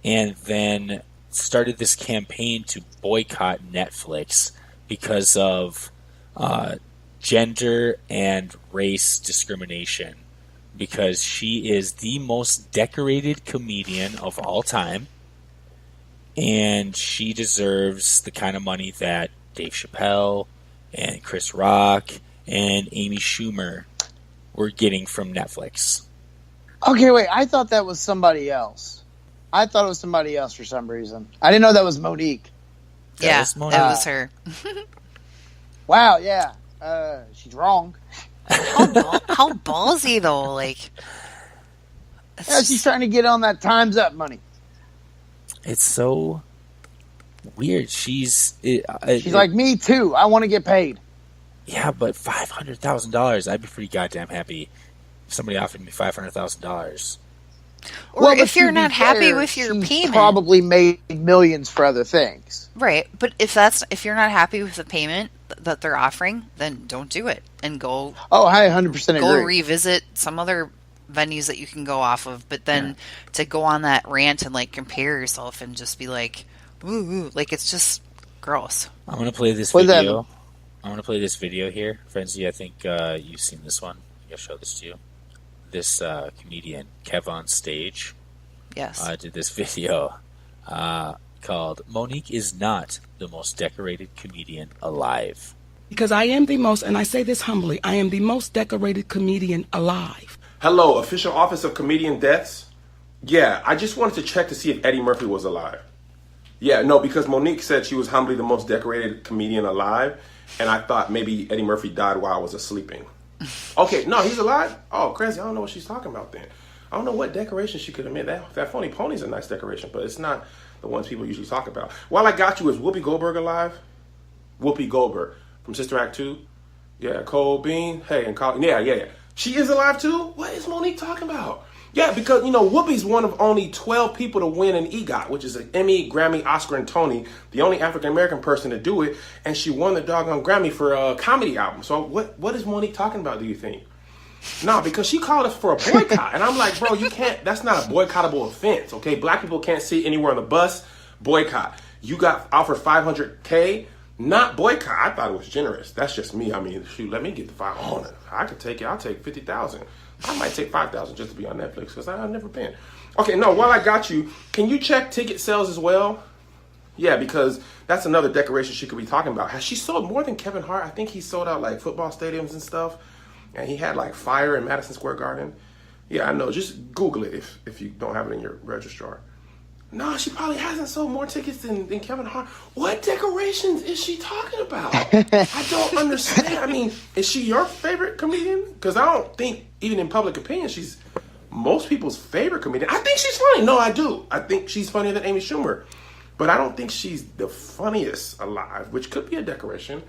S1: and then started this campaign to boycott Netflix because of gender and race discrimination, because she is the most decorated comedian of all time, and she deserves the kind of money that Dave Chappelle and Chris Rock and Amy Schumer were getting from Netflix.
S5: Okay, wait. I thought that was somebody else. I thought it was somebody else for some reason. I didn't know that was Monique.
S2: That was her.
S5: Wow, yeah. She's wrong.
S2: How ballsy, though.
S5: Yeah, she's trying to get on that Time's Up money.
S1: It's so weird. She's
S5: like, me too. I want to get paid.
S1: Yeah, but $500,000. I'd be pretty goddamn happy if somebody offered me $500,000.
S2: Or if you're not happy with your payment,
S5: probably made millions for other things.
S2: Right, but if you're not happy with the payment that they're offering, then don't do it and go.
S5: Oh, I 100% agree.
S2: Go revisit some other venues that you can go off of, but then to go on that rant and compare yourself and just be ooh, it's just gross.
S1: I'm gonna play this video. I'm going to play this video here. Frenzy, I think you've seen this one. I'll show this to you. This comedian, Kev on Stage, did this video called "Monique is not the most decorated comedian alive."
S10: Because I am the most, and I say this humbly, I am the most decorated comedian alive.
S11: Hello, official office of comedian deaths. Yeah, I just wanted to check to see if Eddie Murphy was alive. Yeah, no, because Monique said she was humbly the most decorated comedian alive. And I thought maybe Eddie Murphy died while I was sleeping. Okay, no, he's alive? Oh, crazy. I don't know what she's talking about then. I don't know what decoration she could have made. That phony pony's a nice decoration, but it's not the ones people usually talk about. While I got you, is Whoopi Goldberg alive? Whoopi Goldberg from Sister Act 2. Yeah, Cole Bean. Hey, and Colin. Yeah. She is alive too? What is Monique talking about? Yeah, because, Whoopi's one of only 12 people to win an EGOT, which is an Emmy, Grammy, Oscar, and Tony, the only African-American person to do it, and she won the doggone Grammy for a comedy album. So what is Monique talking about, do you think? No, because she called us for a boycott, and I'm like, bro, you can't, that's not a boycottable offense, okay? Black people can't sit anywhere on the bus, boycott. You got offered $500K, not boycott. I thought it was generous. That's just me. I mean, shoot, let me get the $500. I could take it. I'll take $50,000. I might take $5,000 just to be on Netflix because I've never been. Okay, no, while I got you, can you check ticket sales as well? Yeah, because that's another decoration she could be talking about. Has she sold more than Kevin Hart? I think he sold out football stadiums and stuff. And he had fire in Madison Square Garden. Yeah, I know. Just Google it if you don't have it in your registrar. No, she probably hasn't sold more tickets than Kevin Hart. What decorations is she talking about? I don't understand. I mean, is she your favorite comedian? Because I don't think, even in public opinion, she's most people's favorite comedian. I think she's funny. No, I do. I think she's funnier than Amy Schumer. But I don't think she's the funniest alive, which could be a decoration.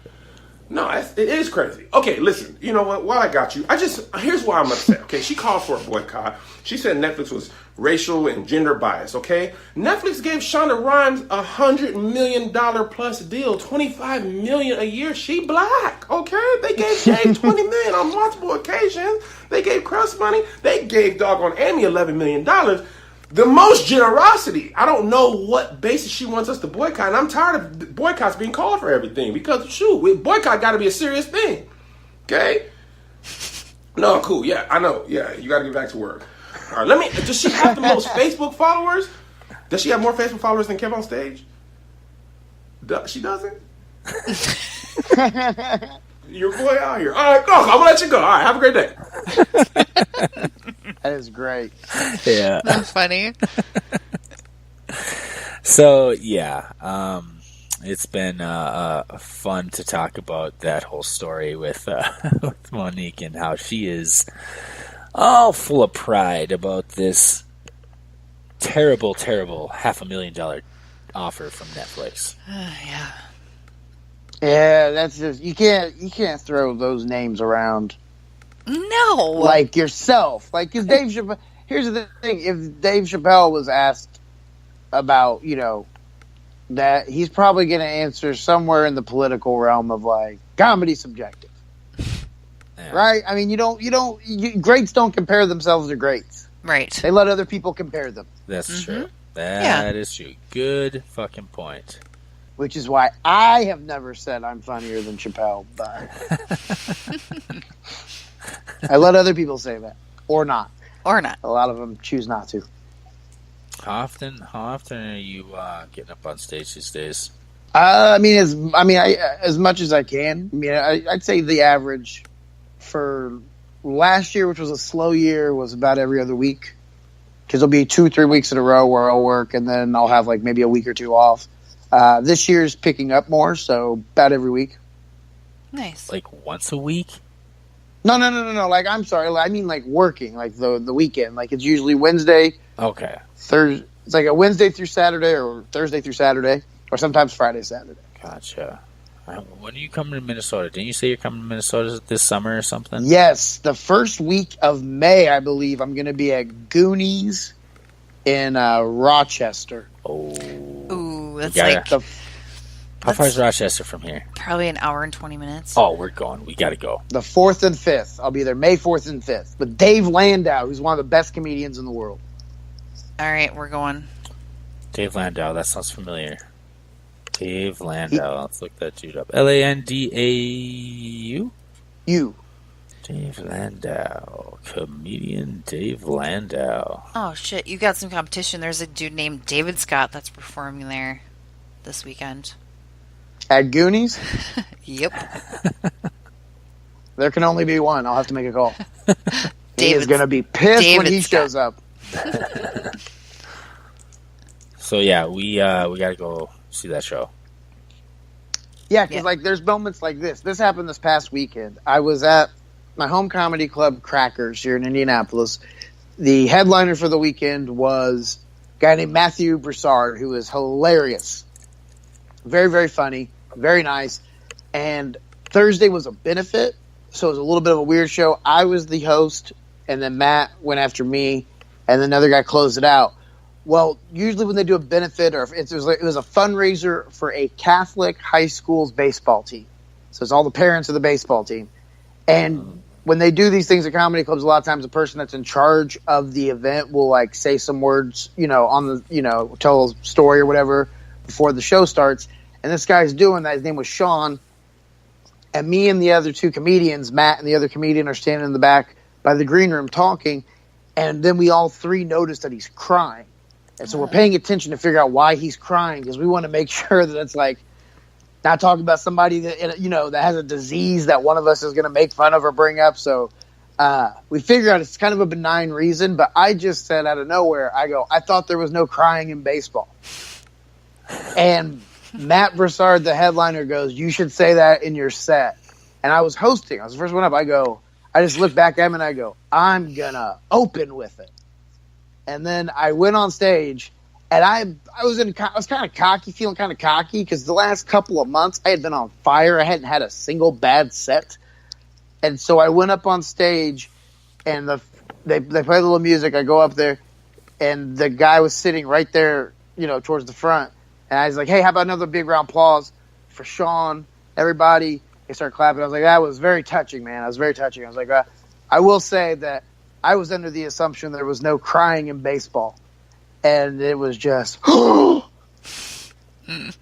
S11: No, it is crazy. Okay, listen. You know what? While I got you, here's why I'm upset. Okay, she called for a boycott. She said Netflix was racial and gender biased. Okay, Netflix gave Shonda Rhimes $100 million plus deal, $25 million a year. She black. Okay, they gave Jay $20 million on multiple occasions. They gave Crust money. They gave doggone Amy $11 million. The most generosity. I don't know what basis she wants us to boycott. And I'm tired of boycotts being called for everything. Because, shoot, boycott got to be a serious thing. Okay? No, cool. Yeah, I know. Yeah, you got to get back to work. All right, does she have the most Facebook followers? Does she have more Facebook followers than Kev on stage? She doesn't? Your boy out here. All right, go. I'm going to let you go. All right, have a great day.
S5: That is great.
S1: Yeah.
S2: That's funny.
S1: So, yeah. It's been fun to talk about that whole story with Monique and how she is all full of pride about this terrible, terrible $500,000 offer from Netflix.
S2: Yeah.
S5: Yeah, that's just you can't throw those names around.
S2: No,
S5: like yourself, like because Dave Chappelle. Here's the thing: if Dave Chappelle was asked about, that, he's probably going to answer somewhere in the political realm of like comedy subjective, right? I mean, greats don't compare themselves to greats,
S2: right?
S5: They let other people compare them.
S1: That's true. That is true. Good fucking point.
S5: Which is why I have never said I'm funnier than Chappelle, but I let other people say that. Or not. A lot of them choose not to.
S1: How often are you getting up on stage these days?
S5: As much as I can. I mean, I'd say the average for last year, which was a slow year, was about every other week. Because there'll be 2-3 weeks in a row where I'll work, and then I'll have like maybe a week or two off. This year's picking up more, so about every week.
S2: Nice.
S1: Like once a week?
S5: No. Like, I'm sorry. I mean, like working, like the weekend. Like it's usually Wednesday.
S1: Okay.
S5: Thursday. It's like a Wednesday through Saturday, or Thursday through Saturday, or sometimes Friday, Saturday.
S1: Gotcha. When are you coming to Minnesota? Didn't you say you're coming to Minnesota this summer or something?
S5: Yes, the first week of May, I believe. I'm going to be at Goonies in Rochester.
S1: Oh.
S2: Ooh, that's like...
S1: How far is Rochester from here?
S2: Probably an hour and 20 minutes.
S1: Oh, we're going. We got to go.
S5: The 4th and 5th. I'll be there May 4th and 5th. With Dave Landau, who's one of the best comedians in the world.
S2: All right, we're going.
S1: Dave Landau, that sounds familiar. Dave Landau. Let's look that dude up. Landau?
S5: You.
S1: Dave Landau. Comedian Dave Landau.
S2: Oh, shit. You got some competition. There's a dude named David Scott that's performing there this weekend.
S5: At Goonies?
S2: Yep.
S5: There can only be one. I'll have to make a call. He is going to be pissed when he shows up.
S1: So, yeah, we got to go see that show.
S5: Yeah, because like there's moments like this. This happened this past weekend. I was at my home comedy club, Crackers, here in Indianapolis. The headliner for the weekend was a guy named Matthew Broussard, who is hilarious. Very, very funny. Very nice. And Thursday was a benefit, so it was a little bit of a weird show. I was the host, and then Matt went after me, and then another guy closed it out. Well, usually when they do a benefit, or it was a fundraiser for a Catholic high school's baseball team. So it's all the parents of the baseball team. And when they do these things at comedy clubs, a lot of times the person that's in charge of the event will like say some words, on the, tell a story or whatever before the show starts. And this guy's doing that. His name was Sean. And me and the other two comedians, Matt and the other comedian, are standing in the back by the green room talking. And then we all three notice that he's crying. And so we're paying attention to figure out why he's crying, because we want to make sure that it's like not talking about somebody that, that has a disease that one of us is going to make fun of or bring up. So we figure out it's kind of a benign reason, but I just said out of nowhere, I thought there was no crying in baseball. And Matt Broussard, the headliner, goes, you should say that in your set. And I was hosting. I was the first one up. I just looked back at him and I go, I'm going to open with it. And then I went on stage and I was kind of cocky, feeling kind of cocky because the last couple of months I had been on fire. I hadn't had a single bad set. And so I went up on stage and they play a little music. I go up there and the guy was sitting right there, towards the front. And I was like, hey, how about another big round of applause for Sean, everybody. They started clapping. I was like, that was very touching, man. I was very touching. I was like, I will say that I was under the assumption there was no crying in baseball. And it was just,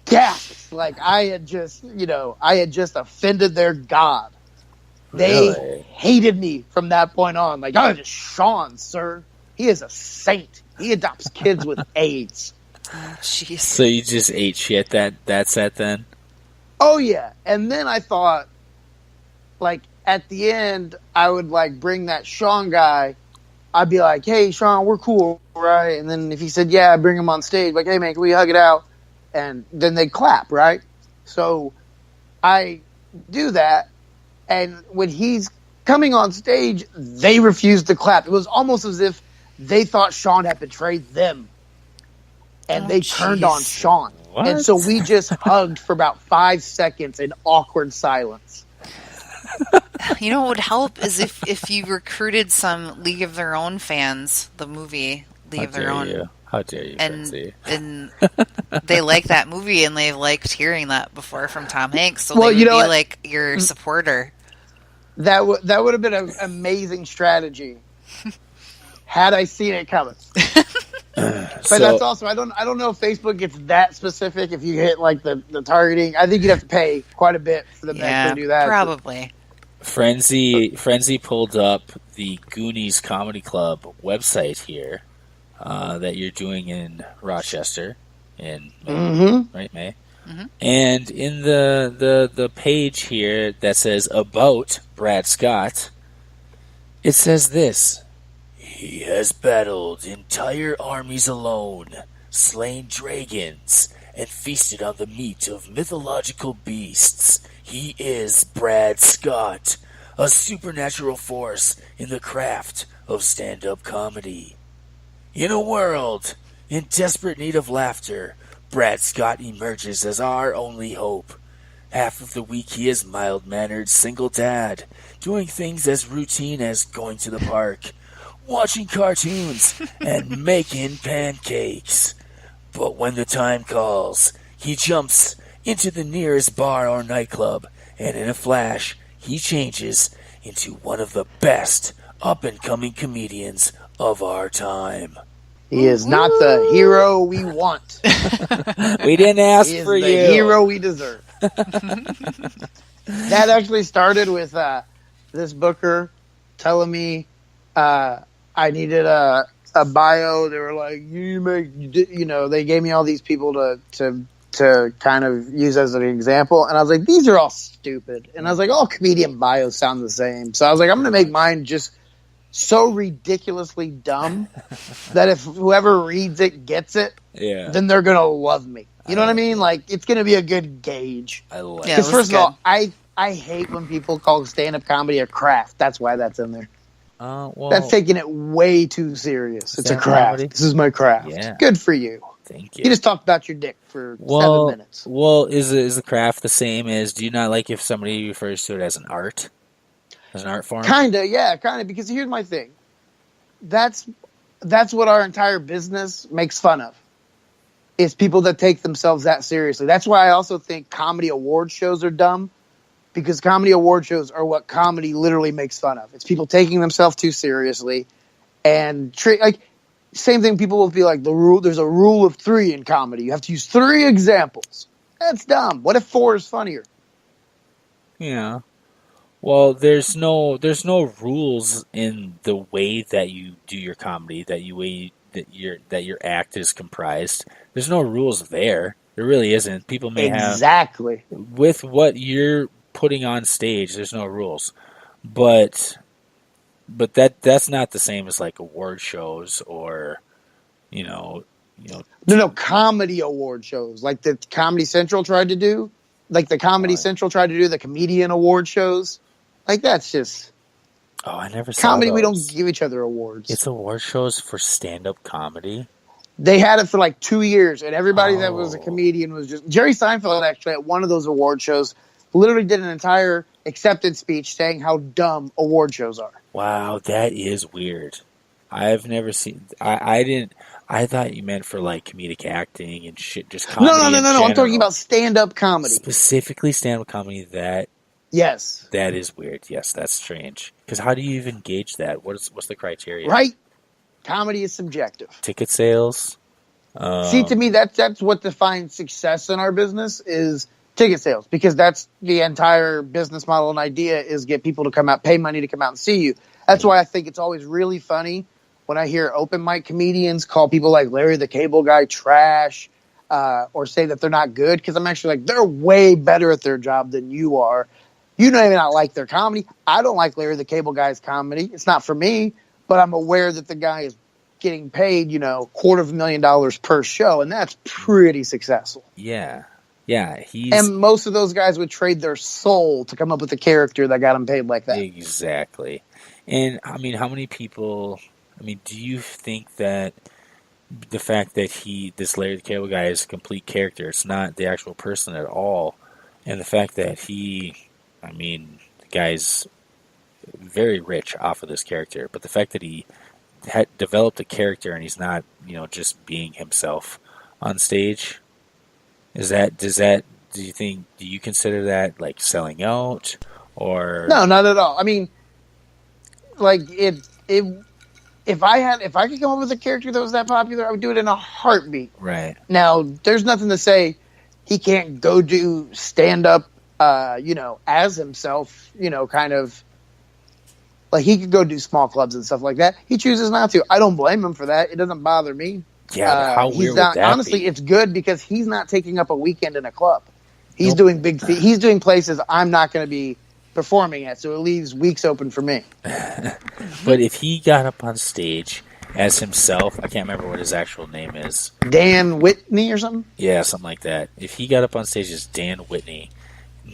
S5: gasps. Like I had just offended their God. They hated me from that point on. Like, oh, just Sean, sir. He is a saint. He adopts kids with AIDS.
S2: Jeez.
S1: So you just ate shit that set then?
S5: Oh, yeah. And then I thought, like, at the end, I would, like, bring that Sean guy. I'd be like, hey, Sean, we're cool, right? And then if he said, yeah, I'd bring him on stage. Like, hey, man, can we hug it out? And then they'd clap, right? So I do that. And when he's coming on stage, they refused to clap. It was almost as if they thought Sean had betrayed them. And they turned on Sean. What? And so we just hugged for about 5 seconds in awkward silence.
S2: You know what would help is if you recruited some League of Their Own fans, the movie League of Their Own.
S1: You. How dare you, Frenzy.
S2: And they like that movie and they've liked hearing that before from Tom Hanks. So they would be like your supporter.
S5: That would have been an amazing strategy had I seen it coming. But that's also I don't know if Facebook gets that specific. If you hit like the targeting, I think you'd have to pay quite a bit for them to actually do that.
S2: Probably.
S1: Frenzy pulled up the Goonies Comedy Club website here that you're doing in Rochester in May, right, May. Mm-hmm. And in the page here that says about Brad Scott, it says this: he has battled entire armies alone, slain dragons, and feasted on the meat of mythological beasts. He is Brad Scott, a supernatural force in the craft of stand-up comedy. In a world in desperate need of laughter, Brad Scott emerges as our only hope. Half of the week he is mild-mannered single dad, doing things as routine as going to the park, watching cartoons, and making pancakes. But when the time calls, he jumps into the nearest bar or nightclub, and in a flash, he changes into one of the best up-and-coming comedians of our time.
S5: He is not the hero we want.
S1: We didn't ask for you.
S5: He is the hero we deserve. That actually started with this booker telling me I needed a bio. They were like, they gave me all these people to kind of use as an example. And I was like, these are all stupid. And I was like, all comedian bios sound the same. So I was like, I'm going to make mine just so ridiculously dumb that if whoever reads it gets it, then they're going to love me. You know what I mean? Like, it's going to be a good gauge.
S1: I like it.
S5: Because first of all, I hate when people call stand-up comedy a craft. That's why that's in there. That's taking it way too serious. It's a craft. Comedy? This is my craft. Yeah. Good for you.
S1: Thank you.
S5: You just talked about your dick for 7 minutes.
S1: Well, is the craft the same as, do you not like if somebody refers to it as an art? As an art form?
S5: Kinda, yeah, kinda. Because here's my thing. That's what our entire business makes fun of. Is people that take themselves that seriously. That's why I also think comedy award shows are dumb. Because comedy award shows are what comedy literally makes fun of. It's people taking themselves too seriously. And same thing, people will be like, there's a rule of 3 in comedy. You have to use 3 examples. That's dumb. What if 4 is funnier?
S1: Yeah. Well, there's no rules in the way that you do your comedy, that your act is comprised. There's no rules there. There really isn't. People may have with what you're putting on stage. There's no rules, but but that's not the same as like award shows or, No,
S5: comedy award shows like the Comedy Central tried to do, the comedian award shows. Like that's just.
S1: Oh, I never saw
S5: comedy.
S1: Those.
S5: We don't give each other awards.
S1: It's award shows for stand-up comedy.
S5: They had it for like 2 years, and everybody that was a comedian was just Jerry Seinfeld. Actually, at one of those award shows, literally did an entire acceptance speech saying how dumb award shows are.
S1: Wow, that is weird. I've never seen. I didn't. I thought you meant for like comedic acting and shit. Just comedy.
S5: No. I'm talking about stand-up comedy,
S1: specifically stand-up comedy.
S5: Yes,
S1: that is weird. Yes, that's strange. Because how do you even gauge that? What's the criteria?
S5: Right, comedy is subjective.
S1: Ticket sales.
S5: See, to me, that's what defines success in our business is ticket sales, because that's the entire business model and idea is get people to come out, pay money to come out and see you. That's why I think it's always really funny when I hear open mic comedians call people like Larry the Cable Guy trash or say that they're not good, because I'm actually like, they're way better at their job than you are. You don't even not like their comedy. I don't like Larry the Cable Guy's comedy. It's not for me, but I'm aware that the guy is getting paid, $250,000 per show, and that's pretty successful.
S1: Yeah.
S5: And most of those guys would trade their soul to come up with a character that got them paid like that.
S1: Exactly. And, I mean, how many people... I mean, do you think that the fact that this Larry the Cable Guy is a complete character, it's not the actual person at all, and the fact that the guy's very rich off of this character, but the fact that he had developed a character and he's not, just being himself on stage, do you consider that like selling out or?
S5: No, not at all. I mean, like if I could come up with a character that was that popular, I would do it in a heartbeat.
S1: Right.
S5: Now, there's nothing to say he can't go do stand up, as himself, kind of like he could go do small clubs and stuff like that. He chooses not to. I don't blame him for that. It doesn't bother me.
S1: Yeah, but how weird would that
S5: honestly
S1: be?
S5: It's good because he's not taking up a weekend in a club. He's doing he's doing places I'm not going to be performing at, so it leaves weeks open for me.
S1: But if he got up on stage as himself, I can't remember what his actual name is.
S5: Dan Whitney or something?
S1: Yeah, something like that. If he got up on stage as Dan Whitney,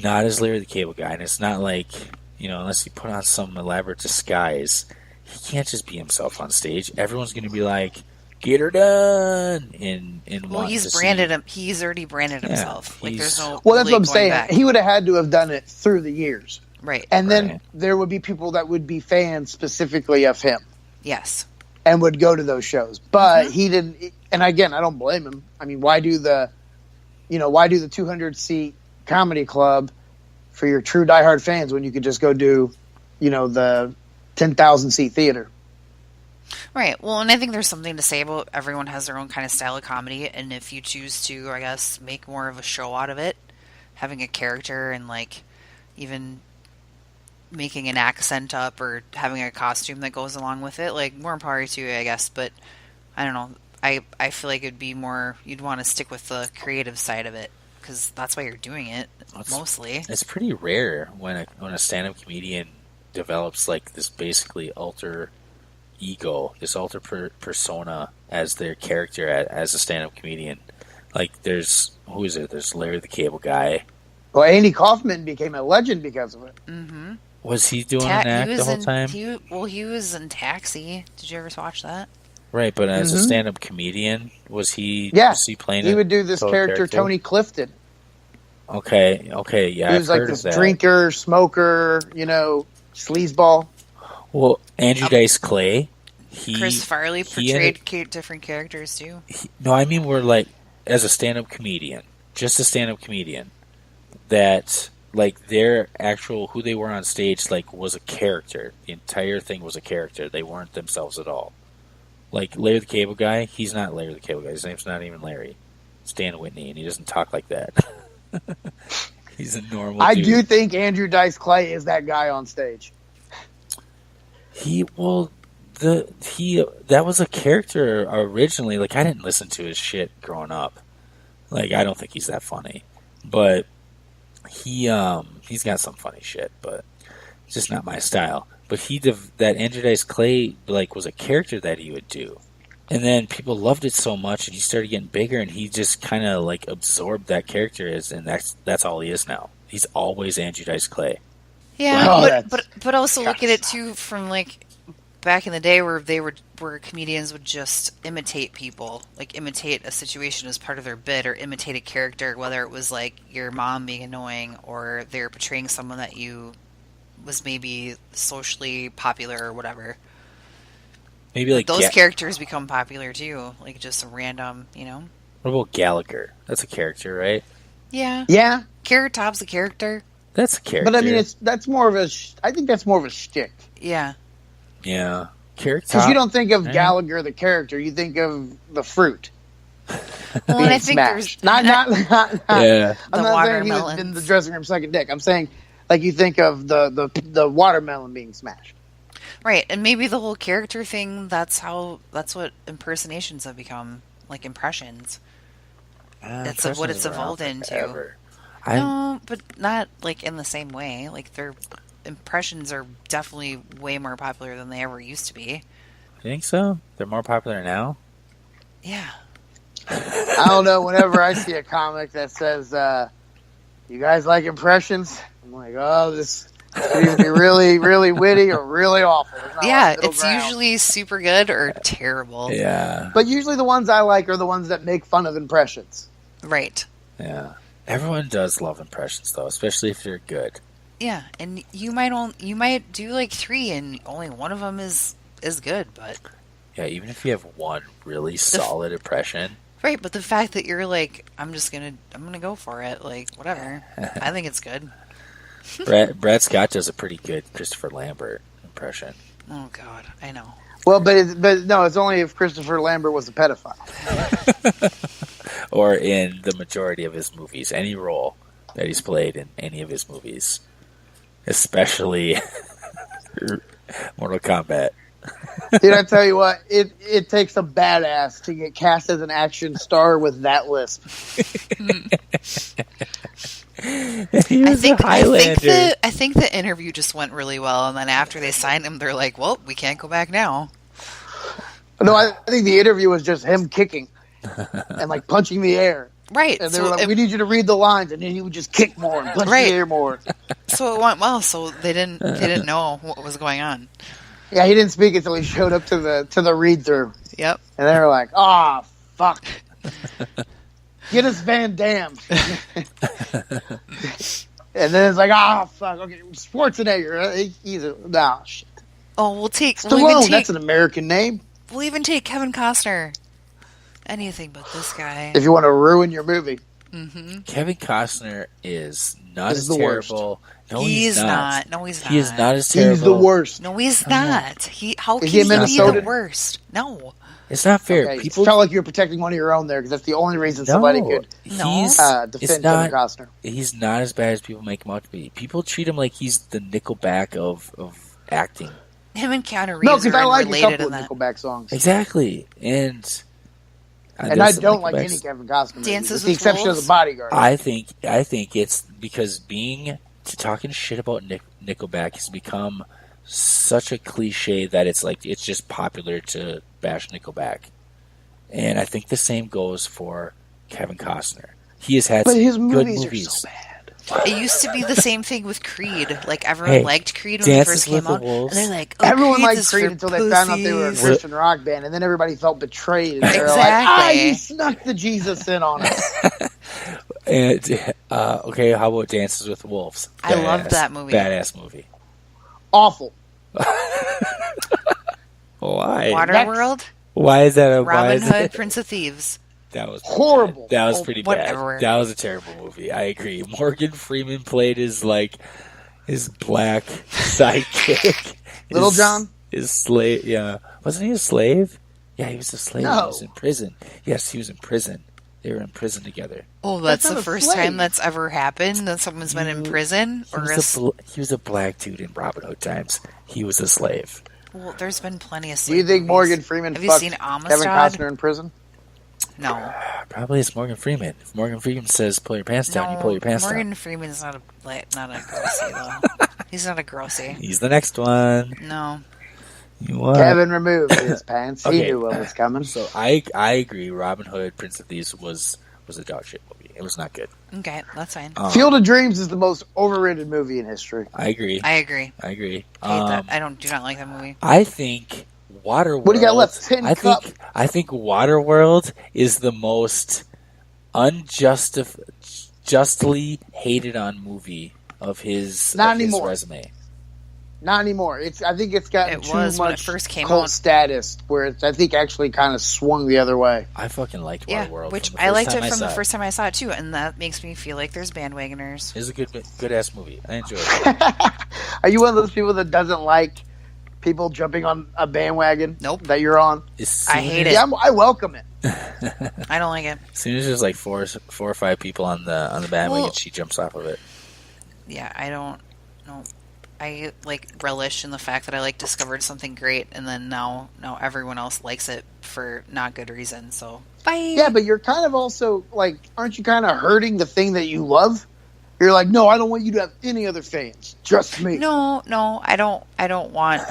S1: not as Larry the Cable Guy, and it's not like, unless he put on some elaborate disguise, he can't just be himself on stage. Everyone's going to be like, get her done.
S2: He's branded him. He's already branded himself. Like there's no.
S5: Well, that's what I'm saying.
S2: Back.
S5: He would have had to have done it through the years,
S2: right?
S5: And then there would be people that would be fans specifically of him.
S2: Yes.
S5: And would go to those shows, but he didn't. And again, I don't blame him. I mean, why do the 200-seat comedy club for your true diehard fans when you could just go do, the 10,000-seat theater?
S2: Right. Well, and I think there's something to say about everyone has their own kind of style of comedy, and if you choose to, I guess, make more of a show out of it, having a character and like even making an accent up or having a costume that goes along with it, like more power to you, I guess. But I don't know. I feel like it'd be more, you'd want to stick with the creative side of it because that's why you're doing it mostly.
S1: It's pretty rare when a stand-up comedian develops like this basically alter ego, this alter persona as their character as a stand-up comedian. Like there's Larry the Cable Guy.
S5: Well, Andy Kaufman became a legend because of it.
S2: Mm-hmm.
S1: Was he doing an act the whole time?
S2: He was in Taxi. Did you ever watch that?
S1: Right, but as a stand-up comedian, was he?
S5: Yeah,
S1: was he playing?
S5: He would do this character, Tony Clifton.
S1: Okay, yeah.
S5: He was like this drinker, smoker, sleazeball.
S1: Well, Andrew Dice Clay.
S2: Chris Farley portrayed different characters too.
S1: I mean, we're like as a stand-up comedian, just a stand-up comedian. That like their actual who they were on stage like was a character. The entire thing was a character. They weren't themselves at all. Like Larry the Cable Guy, he's not Larry the Cable Guy. His name's not even Larry. It's Dan Whitney, and he doesn't talk like that. He's a normal dude.
S5: I do think Andrew Dice Clay is that guy on stage.
S1: That was a character originally. Like I didn't listen to his shit growing up. Like I don't think he's that funny, but he's got some funny shit, but it's just not my style. But that Andrew Dice Clay like was a character that he would do. And then people loved it so much, and he started getting bigger, and he just kind of like absorbed that character and that's all he is now. He's always Andrew Dice Clay.
S2: Yeah, but also look at it too from like back in the day where comedians would just imitate people, like imitate a situation as part of their bit, or imitate a character, whether it was like your mom being annoying, or they're portraying someone that you was maybe socially popular or whatever.
S1: Maybe like
S2: those characters become popular too, like just a random,
S1: What about Gallagher? That's a character, right?
S2: Yeah.
S5: Yeah.
S2: Carrot Top's a character.
S1: That's a character.
S5: But I mean, that's more of a. I think that's more of a shtick.
S2: Yeah.
S1: Yeah. Carrot Top.
S5: Because you don't think of Gallagher the character, you think of the fruit.
S2: Well, and I think
S5: smashed.
S2: there's
S5: not.
S1: Yeah.
S5: I'm not saying he was in the dressing room sucking dick. I'm saying like you think of the watermelon being smashed.
S2: Right, and maybe the whole character thing, that's what impersonations have become, like impressions. That's what it's evolved into. No, but not like in the same way. Like their impressions are definitely way more popular than they ever used to be.
S1: You think so? They're more popular now?
S2: Yeah.
S5: I don't know, whenever I see a comic that says, you guys like impressions? I'm like, oh, this could either be really, really witty or really awful.
S2: Yeah, it's usually super good or terrible.
S1: Yeah.
S5: But usually the ones I like are the ones that make fun of impressions.
S2: Right.
S1: Yeah. Everyone does love impressions, though, especially if they're good.
S2: Yeah, and you might do like 3 and only one of them is good, but...
S1: Yeah, even if you have one really solid impression...
S2: Right, but the fact that you're like, I'm gonna go for it, like, whatever. I think it's good.
S1: Brad Scott does a pretty good Christopher Lambert impression.
S2: Oh God, I know.
S5: Well, but no, it's only if Christopher Lambert was a pedophile.
S1: Or in the majority of his movies, any role that he's played in any of his movies, especially Mortal Kombat.
S5: Dude, I tell you what, it takes a badass to get cast as an action star with that lisp.
S2: I think the interview just went really well, and then after they signed him, they're like, "Well, we can't go back now."
S5: No, I think the interview was just him kicking and like punching the air.
S2: Right.
S5: And they were like, "We need you to read the lines," and then he would just kick more and punch the air more.
S2: So it went well. So they didn't know what was going on.
S5: Yeah, he didn't speak until he showed up to the read through.
S2: Yep.
S5: And they were like, "Oh, fuck. Get us Van Damme." And then it's like, "Oh, fuck. Okay, Schwarzenegger. He's a shit."
S2: Oh, we'll take
S5: Stallone. That's an American name.
S2: We'll even take Kevin Costner. Anything but this guy.
S5: If you want to ruin your movie.
S2: Mm-hmm.
S1: Kevin Costner is not as terrible. No, he's not.
S2: No, he's not.
S1: He is not as terrible.
S5: He's the worst.
S2: No, he's not. How can
S5: he
S2: he be the worst? No.
S1: It's not fair.
S5: Okay, people felt like you were protecting one of your own there because that's the only reason somebody could defend Kevin Costner.
S1: He's not as bad as people make him out to be. People treat him like he's the Nickelback of acting.
S2: Him and Keanu Reeves
S5: because I like a couple of
S2: that.
S5: Nickelback songs.
S1: Exactly. And
S5: I don't like any Kevin Costner movies, with the exception of The Bodyguard.
S1: I think it's because talking shit about Nickelback has become such a cliche that it's just popular to bash Nickelback. And I think the same goes for Kevin Costner. He has had some
S5: his
S1: good
S5: movies
S1: movies.
S5: are so bad.
S2: It used to be the same thing with Creed. Like everyone liked Creed when it first came out, and they're like,
S5: everyone liked Creed until they found out they were a Christian rock band, and then everybody felt betrayed. And they were like, you snuck the Jesus in on us.
S1: And okay, how about Dances with Wolves?
S2: I loved that movie.
S1: Badass movie.
S5: Awful.
S1: Why?
S2: Waterworld?
S1: Why is that?
S2: Robin Hood, Prince of Thieves.
S1: That was
S5: horrible.
S1: That was pretty bad. That was a terrible movie. I agree. Morgan Freeman played his black sidekick.
S5: Little John?
S1: His slave. Yeah, wasn't he a slave? Yeah, he was a slave.
S5: No.
S1: He was in prison. Yes, he was in prison. They were in prison together.
S2: Oh, that's the first time that's ever happened that someone's been in prison.
S1: He was a black dude in Robin Hood times. He was a slave.
S2: Well, there's been plenty of.
S5: Do you think Morgan Freeman fucked Kevin Costner in prison?
S2: No.
S1: Probably it's Morgan Freeman. If Morgan Freeman says pull your pants down, you pull your pants down.
S2: Morgan Freeman's not a pussy though. He's not a grossy.
S1: He's the next one.
S2: No.
S5: Kevin removed his pants. He knew what was coming.
S1: So I agree. Robin Hood, Prince of Thieves was a dog shit movie. It was not good.
S2: Okay, that's fine.
S5: Field of Dreams is the most overrated movie in history.
S1: I agree.
S2: I agree.
S1: Hate
S2: that. I do not like that movie.
S1: I think Waterworld.
S5: What do you got left? Tin Cup.
S1: I think Waterworld is the most justly hated on movie of his resume.
S5: Not anymore. I think it's gotten too much
S2: when it first came
S5: cult
S2: out.
S5: status, where I think actually kind of swung the other way.
S1: I fucking liked Waterworld.
S2: Which I liked it from the first time I saw it too, and that makes me feel like there's bandwagoners.
S1: It's a good ass movie. I enjoyed it.
S5: Are you one of those people that doesn't like people jumping on a bandwagon?
S2: Nope.
S5: That you're on?
S2: I hate it.
S5: Yeah, I welcome it.
S2: I don't like it.
S1: As soon as there's like four or five people on the bandwagon, she jumps off of it.
S2: Yeah, I don't know. I relish in the fact that I discovered something great, and then now everyone else likes it for not good reason. So bye.
S5: Yeah, but you're kind of also aren't you kind of hurting the thing that you love? You're like, no, I don't want you to have any other fans, just me.
S2: No, I don't want.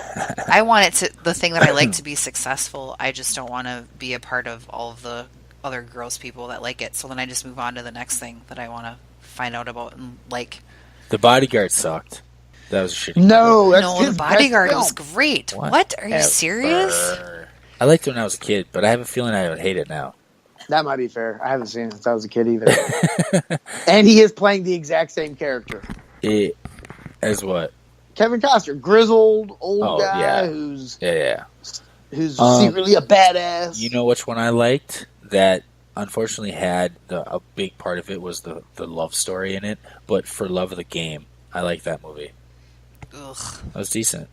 S2: I want the thing that I like to be successful. I just don't want to be a part of all of the other gross people that like it. So then I just move on to the next thing that I want to find out about and like.
S1: The Bodyguard sucked. That was a shitty
S5: movie.
S2: The Bodyguard was great. What? Are you serious?
S1: I liked it when I was a kid, but I have a feeling I would hate it now.
S5: That might be fair. I haven't seen it since I was a kid either. And he is playing the exact same character.
S1: As what?
S5: Kevin Costner, grizzled old guy who's secretly a badass.
S1: You know which one I liked? That unfortunately had a big part of it was the love story in it, but For Love of the Game, I liked that movie.
S2: Ugh.
S1: That was decent.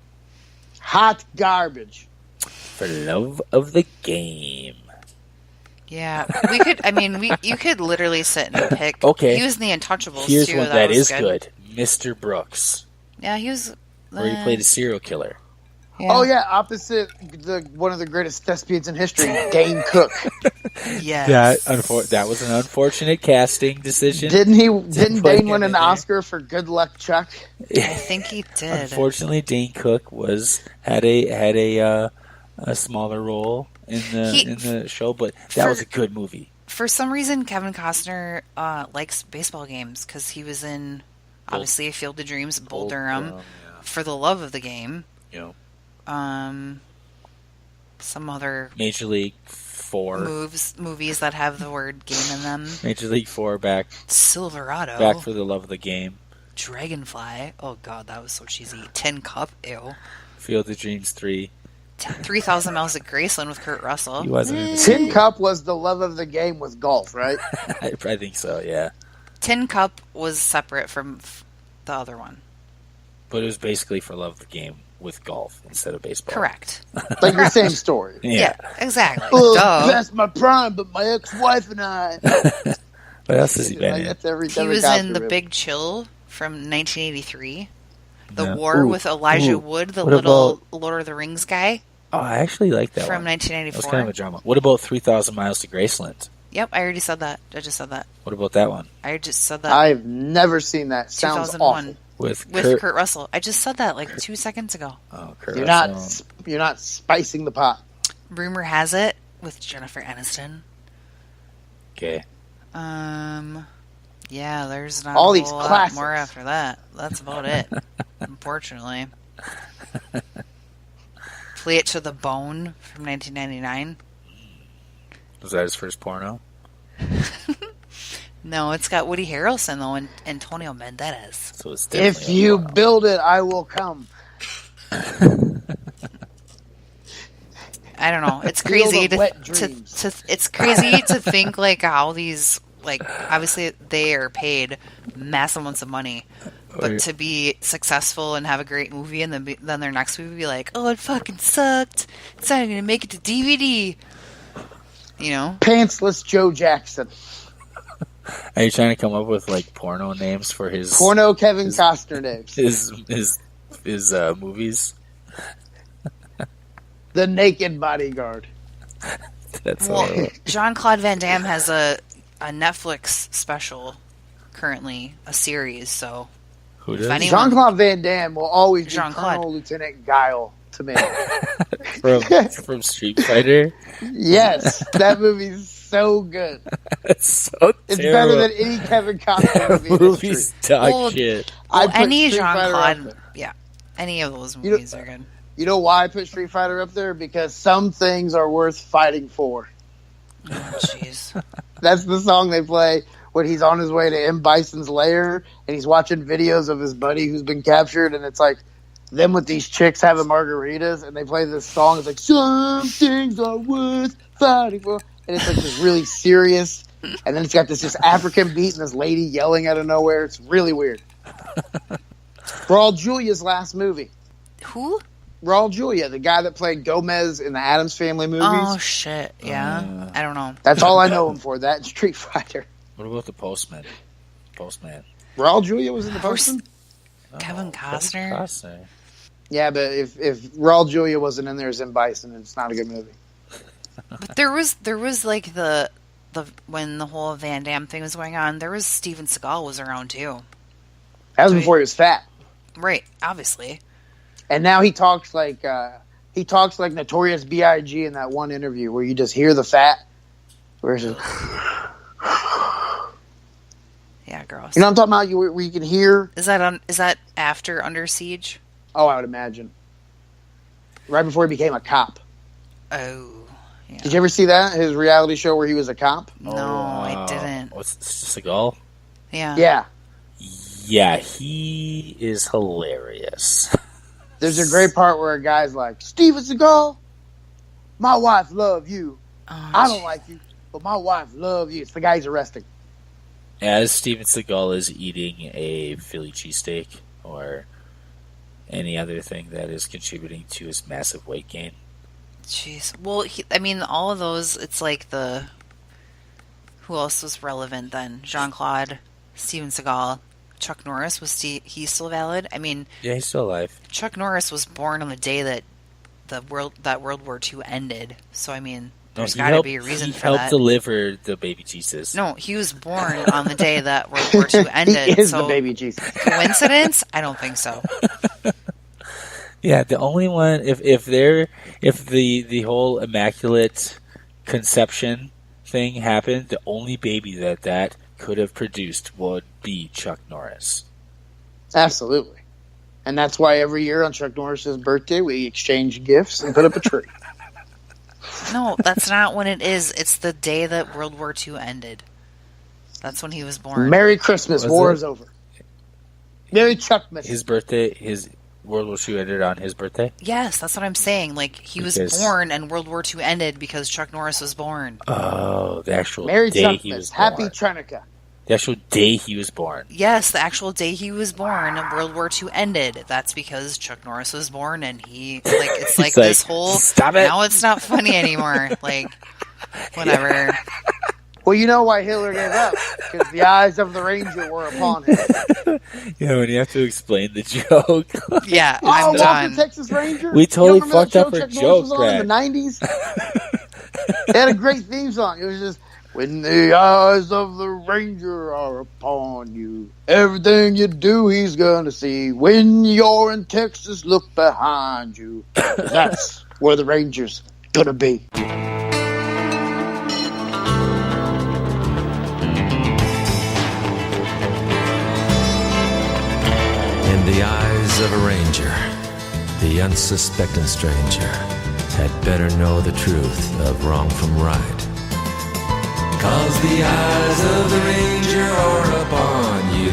S5: Hot garbage.
S1: For Love of the Game.
S2: Yeah, we could. I mean, you could literally sit and pick.
S1: Okay,
S2: he was in The Untouchables.
S1: Here's
S2: too.
S1: one that is good. Mr. Brooks.
S2: Yeah, he was.
S1: Where he played a serial killer.
S2: Yeah.
S5: Oh yeah, opposite one of the greatest thespians in history, Dane Cook.
S2: Yes,
S1: that was an unfortunate casting decision.
S5: Didn't Dane win an Oscar for Good Luck Chuck?
S2: I think he did.
S1: Unfortunately, Dane Cook had a smaller role in the show, but that was a good movie.
S2: For some reason, Kevin Costner likes baseball games because he was in obviously Field of Dreams, Bull Durham, For the Love of the Game.
S1: Yeah.
S2: Some other
S1: Major League 4
S2: movies that have the word game in them.
S1: Major League 4 back.
S2: Silverado.
S1: Back For the Love of the Game.
S2: Dragonfly. Oh god, that was so cheesy. Tin Cup. Ew.
S1: Field of Dreams 3.
S2: 3,000 Miles at Graceland with Kurt Russell.
S1: He wasn't in
S5: Tin Cup was the love of the game with golf, right?
S1: I think so, yeah.
S2: Tin Cup was separate from the other one.
S1: But it was basically For Love of the Game with golf instead of baseball.
S2: Correct.
S5: Like your same story.
S2: Yeah, exactly.
S5: That's my prime, but my ex-wife and I.
S1: What else has he been in?
S2: He was in The Big Chill from 1983. The War with Elijah Wood, the little Lord of the Rings guy.
S1: Oh, I actually like that
S2: from
S1: one.
S2: 1994.
S1: That was kind of a drama. What about 3,000 Miles to Graceland?
S2: Yep, I already said that. I just said that.
S1: What about that one?
S2: I just said that.
S5: I've never seen that. Sounds
S2: 2001.
S5: awful.
S1: With
S2: Kurt Russell. I just said that 2 seconds ago.
S1: Oh, Kurt
S5: You're
S1: Russell.
S5: You're not spicing the pot.
S2: Rumor has it with Jennifer Aniston.
S1: Okay.
S2: Yeah, there's not
S5: all
S2: a
S5: these
S2: whole lot
S5: classics.
S2: more after that. That's about it. Unfortunately. Play It to the Bone from 1999.
S1: Was that his first porno?
S2: No, it's got Woody Harrelson though and Antonio Banderas.
S1: So it's
S5: if you build it, I will come.
S2: I don't know. It's crazy to it's crazy to think how these obviously they are paid massive amounts of money, but to be successful and have a great movie and then their next movie be like, oh, it fucking sucked. It's not going to make it to DVD. You know,
S5: Pantsless Joe Jackson.
S1: Are you trying to come up with porno names for his
S5: porno Kevin Costner names?
S1: His movies.
S5: The Naked Bodyguard.
S1: That's
S2: Jean-Claude Van Damme has a Netflix special currently, a series. So
S1: Who does?
S5: Jean-Claude Van Damme will always be Colonel Lieutenant Guile to me.
S1: from Street Fighter?
S5: Yes, that movie's so good.
S1: It's so
S5: It's
S1: terrible.
S5: better than any Kevin Costner movie.
S1: Movie's dog shit.
S2: Well, any Jean-Claude, any of those movies are good.
S5: You know why I put Street Fighter up there? Because some things are worth fighting for.
S2: Oh, jeez.
S5: That's the song they play when he's on his way to M. Bison's lair and he's watching videos of his buddy who's been captured, and it's like them with these chicks having margaritas, and they play this song. It's like, some things are worth fighting for. And it's like this really serious, and then it's got this just African beat and this lady yelling out of nowhere. It's really weird. Raul Julia's last movie.
S2: Who?
S5: Raul Julia, the guy that played Gomez in the Addams Family movies.
S2: Oh, shit. Yeah. I don't know.
S5: That's all I know him for, that and Street Fighter.
S1: What about the Postman?
S5: Raul Julia was in the Postman?
S2: Kevin Costner?
S5: Yeah, but if Raul Julia wasn't in there as M. Bison, it's not a good movie.
S2: But there was like the when the whole Van Damme thing was going on, there was Steven Seagal was around too.
S5: That was before he was fat.
S2: Right, obviously. And
S5: now he talks like Notorious B.I.G. in that one interview where you just hear the fat. Where it's just,
S2: yeah, gross.
S5: You know what I'm talking about? Where you can hear.
S2: Is that after Under Siege?
S5: Oh, I would imagine. Right before he became a cop.
S2: Oh. Yeah.
S5: Did you ever see that? His reality show where he was a cop?
S2: No, I didn't.
S1: What's Seagal?
S2: Yeah.
S5: Yeah.
S1: Yeah, he is hilarious.
S5: There's a great part where a guy's like, Steven Seagal, my wife love you. I don't like you, but my wife love you. It's the guy he's arresting.
S1: As Steven Seagal is eating a Philly cheesesteak or any other thing that is contributing to his massive weight gain.
S2: Jeez. Well, all of those, it's like who else was relevant then? Jean-Claude, Steven Seagal, Chuck Norris, he still valid?
S1: Yeah, he's still alive.
S2: Chuck Norris was born on the day that World War II ended. So, there's got to be a reason for that.
S1: He helped deliver the baby Jesus.
S2: No, he was born on the day that World War II ended.
S5: He is the baby Jesus.
S2: Coincidence? I don't think so.
S1: Yeah, the only one if the whole immaculate conception thing happened, the only baby that could have produced would be Chuck Norris.
S5: Absolutely. And that's why every year on Chuck Norris's birthday we exchange gifts and put up a tree.
S2: No, that's not when it is. It's the day that World War II ended. That's when he was born.
S5: Merry Christmas. War is over. Merry Chuckmas.
S1: His birthday, his World War II ended on his birthday?
S2: Yes, that's what I'm saying. Like, he was born and World War II ended because Chuck Norris was born.
S1: Oh, the actual
S5: Merry
S1: day
S5: Chuckmas.
S1: He was born.
S5: Happy Chanukah.
S1: The actual day he was born.
S2: Yes, the actual day he was born, World War II ended. That's because Chuck Norris was born, and it's like this whole.
S1: Stop it!
S2: Now it's not funny anymore. Like, whatever.
S5: Yeah. Well, you know why Hitler gave up? Because the eyes of the Ranger were upon him.
S1: Yeah, when you have to explain the joke.
S2: Yeah,
S5: I'm done. Texas Ranger.
S1: We totally fucked up our joke, Brad.
S5: In the 90s. They had a great theme song. It was just. When the eyes of the Ranger are upon you, everything you do he's gonna see. When you're in Texas, look behind you. That's where the Ranger's gonna be.
S12: In the eyes of a ranger, the unsuspecting stranger had better know the truth of wrong from right. 'Cause the eyes of the ranger are upon you.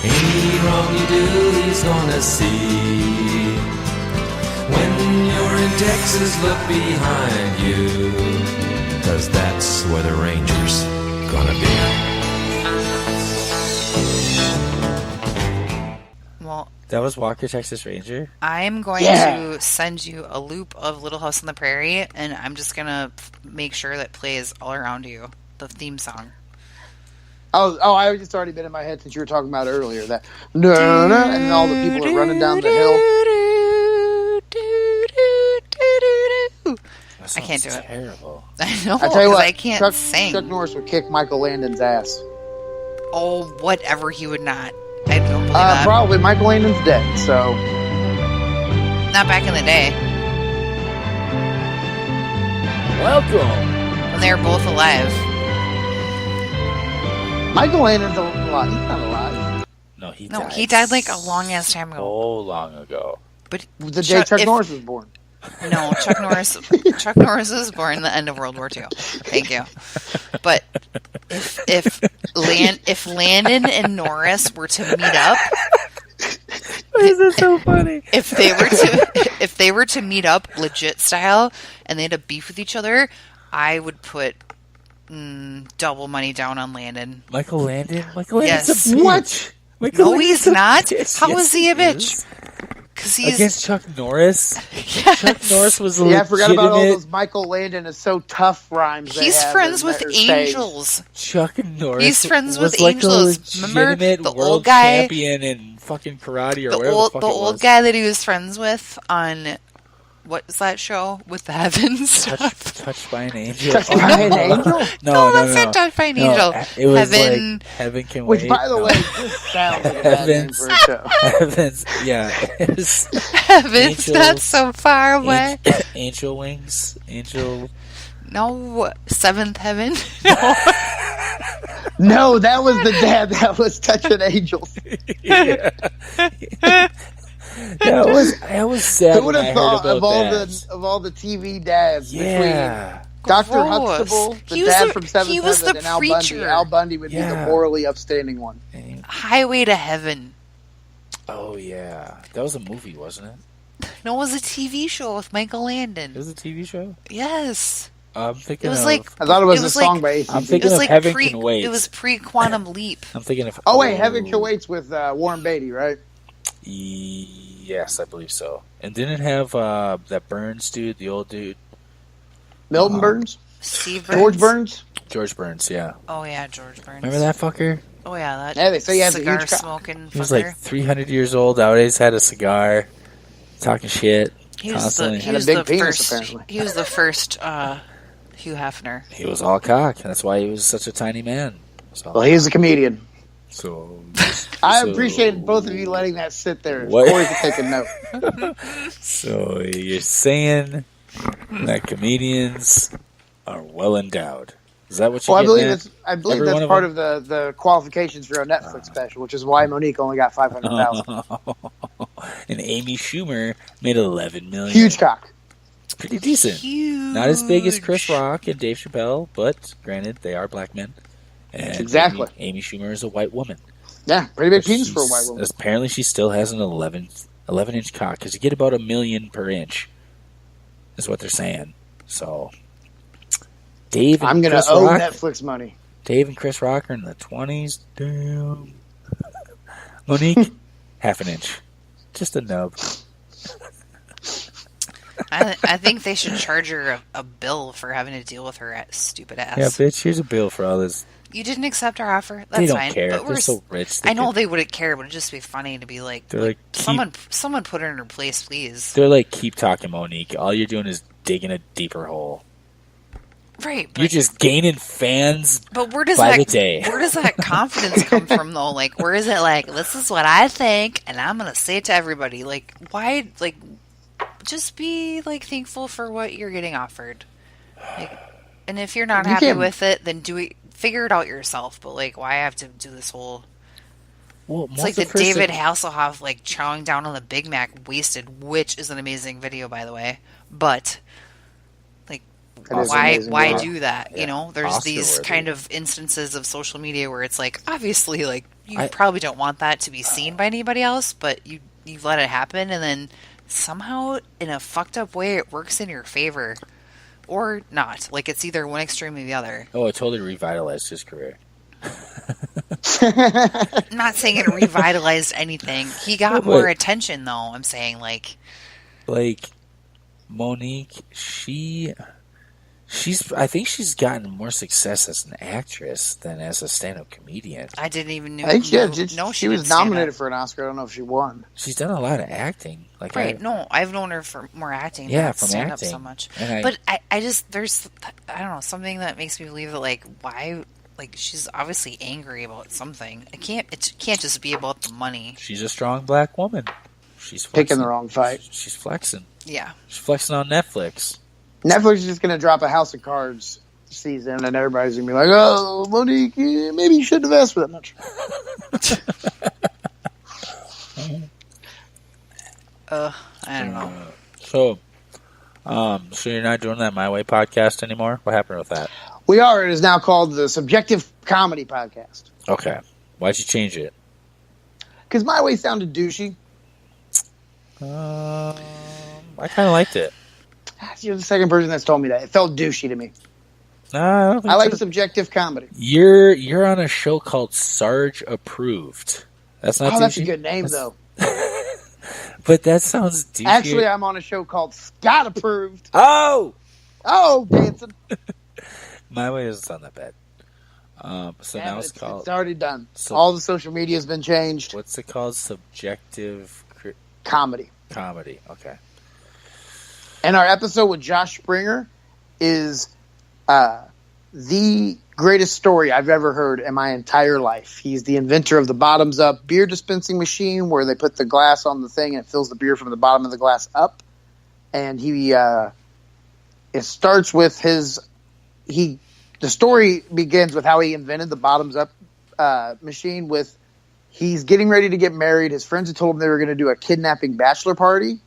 S12: Any wrong you do, he's gonna see. When you're in Texas, look behind you. 'Cause that's where the ranger's gonna be.
S2: Well,
S1: that was Walker, Texas Ranger?
S2: I'm going to send you a loop of Little House on the Prairie, and I'm just going to make sure that plays all around you, the theme song.
S5: It's already been in my head since you were talking about it earlier. That and all the people are running down the hill.
S2: I can't do it.
S1: Terrible.
S2: I know,
S5: I tell you what,
S2: I can't sing.
S5: Chuck Norris would kick Michael Landon's ass.
S2: Oh, whatever, he would not. I don't believe that.
S5: Probably Michael Landon's dead, so.
S2: Not back in the day.
S1: Welcome.
S2: When they were both alive.
S5: Michael Landon's alive. He's not alive.
S1: No, he
S2: died like a long ass time ago.
S1: So long ago.
S2: But
S5: the day Chuck Norris was born.
S2: No, Chuck Norris was born in the end of World War II. Thank you. But if Landon and Norris were to meet up,
S1: why is that so funny?
S2: If they were to meet up legit style and they had a beef with each other, I would put double money down on Landon.
S1: Michael Landon? Michael Landon's
S2: yes.
S1: a bitch.
S2: What?
S1: Michael
S2: no, he's not. How
S1: yes,
S2: is he a bitch? Because he's
S1: against Chuck Norris.
S2: Yes.
S1: Chuck Norris was a
S5: I forgot about all those Michael Landon is so tough rhymes.
S2: He's friends with angels.
S1: Chuck Norris.
S2: He's friends with
S1: like
S2: angels. Remember the
S1: world
S2: old guy,
S1: champion in fucking karate or whatever the
S2: old guy that he was friends with on. What was that show with the heavens?
S1: Touched by an angel.
S5: Touched by an angel?
S2: No, that's not Touched by an angel.
S1: It was
S2: Heaven.
S1: like Heaven Can Wait.
S5: Which, by the way, just sounds like a bad name for a show.
S1: Heavens, yeah.
S2: Heaven's not so far away.
S1: Angel Wings. Angel.
S2: No, Seventh Heaven.
S5: No, that was the dad. That was Touching Angels.
S1: Yeah. That was sad.
S5: Who would have thought of all the TV dads between Dr. Huxtable, the dad from Seventh Heaven, and Al Bundy? Al Bundy would be the morally upstanding one.
S2: Highway to Heaven.
S1: Oh yeah, that was a movie, wasn't it?
S2: No, it was a TV show with Michael Landon.
S1: It was a TV show.
S2: Yes.
S1: I'm thinking.
S2: It was
S5: I thought it was a song by ACDC.
S1: I'm thinking of Heaven Can Wait.
S2: It was pre-Quantum Leap.
S1: I'm thinking of.
S5: Oh wait, Heaven Can Wait's with Warren Beatty, right?
S1: Yes, I believe so. And didn't it have that Burns dude, the old dude?
S5: Milton Burns?
S2: Steve Burns?
S5: George Burns?
S1: George Burns, yeah.
S2: Oh, yeah, George Burns.
S1: Remember that fucker?
S2: Oh, yeah, that
S5: they say he has
S2: cigar
S5: a huge
S2: smoking fucker.
S1: He was like 300 years old, nowadays had a cigar, talking shit constantly.
S5: Had a big penis, apparently.
S2: He was the first Hugh Hefner.
S1: He was all cock. That's why he was such a tiny man.
S5: Well, he's a comedian.
S1: So
S5: I appreciate both of you letting that sit there. Corey can take a note.
S1: So you're saying that comedians are well endowed? Is that what you?
S5: Well, I believe that's part of the qualifications for a Netflix special, which is why Monique only got 500,000.
S1: And Amy Schumer made 11 million.
S5: Huge cock.
S1: It's pretty decent.
S2: Huge.
S1: Not as big as Chris Rock and Dave Chappelle, but granted, they are black men. And
S5: exactly.
S1: Amy Schumer is a white woman.
S5: Yeah, pretty big penis for a white woman.
S1: Apparently, she still has an 11-inch cock because you get about 1 million per inch, is what they're saying. So, Dave and
S5: I'm going to owe Netflix money.
S1: Dave and Chris Rock are in the 20s. Damn. Monique, 1/2 inch. Just a nub.
S2: I think they should charge her a bill for having to deal with her stupid ass.
S1: Yeah, bitch, here's a bill for all this.
S2: You didn't accept our offer. That's
S1: they don't
S2: fine.
S1: care.
S2: But
S1: They're so rich.
S2: I know they wouldn't care, but it'd just be funny to be like, someone put her in her place, please.
S1: They're like, keep talking, Monique. All you're doing is digging a deeper hole.
S2: Right.
S1: You're just gaining fans
S2: but where does
S1: by the day.
S2: Where does that confidence come from, though? Like, where is it like, this is what I think, and I'm going to say it to everybody. Like, why, like, just be, like, thankful for what you're getting offered. Like, and if you're not happy with it, then figure it out yourself. But, like, why have to do this whole...
S1: Well,
S2: it's like the David Hasselhoff, like, chowing down on the Big Mac wasted, which is an amazing video, by the way. But... Why do that? Yeah. You know, there's Oscar these kind of instances of social media where it's like, obviously, like, you probably don't want that to be seen by anybody else, but you let it happen, and then somehow, in a fucked up way, it works in your favor. Or not. Like, it's either one extreme or the other.
S1: Oh, it totally revitalized his career.
S2: I'm not saying it revitalized anything. He got more attention, though. I'm saying, like,
S1: Monique, I think she's gotten more success as an actress than as a stand-up comedian.
S2: I didn't even know.
S5: I think she was nominated for an Oscar. I don't know if she won.
S1: She's done a lot of acting. Like
S2: I've known her for more acting.
S1: Yeah,
S2: not
S1: from
S2: stand
S1: acting
S2: up so much. But I just there's I don't know, something that makes me believe that, like, why like, she's obviously angry about something. It can't just be about the money.
S1: She's a strong black woman. She's
S5: flexing. Picking the wrong fight.
S1: She's flexing.
S2: Yeah.
S1: She's flexing on Netflix.
S5: Netflix is just going to drop a House of Cards season, and everybody's going to be like, oh, Monique, maybe you shouldn't have asked for that much.
S2: I don't know.
S1: So you're not doing that My Way podcast anymore? What happened with that?
S5: We are. It is now called the Subjective Comedy Podcast.
S1: Okay. Why'd you change it?
S5: Because My Way sounded douchey.
S1: I kind of liked it.
S5: You're the second person that's told me that. It felt douchey to me.
S1: I
S5: like subjective comedy.
S1: You're on a show called Sarge Approved. That's not douchey?
S5: That's a good name, though.
S1: But that sounds douchey.
S5: Actually, I'm on a show called Scott Approved.
S1: Oh,
S5: dancing.
S1: My Way doesn't sound that bad. So now it's called...
S5: It's already done. All the social media has been changed.
S1: What's it called? Subjective...
S5: Comedy.
S1: Comedy, okay.
S5: And our episode with Josh Springer is the greatest story I've ever heard in my entire life. He's the inventor of the bottoms-up beer dispensing machine where they put the glass on the thing and it fills the beer from the bottom of the glass up. And it starts with the story begins with how he invented the bottoms-up machine with he's getting ready to get married. His friends had told him they were going to do a kidnapping bachelor party.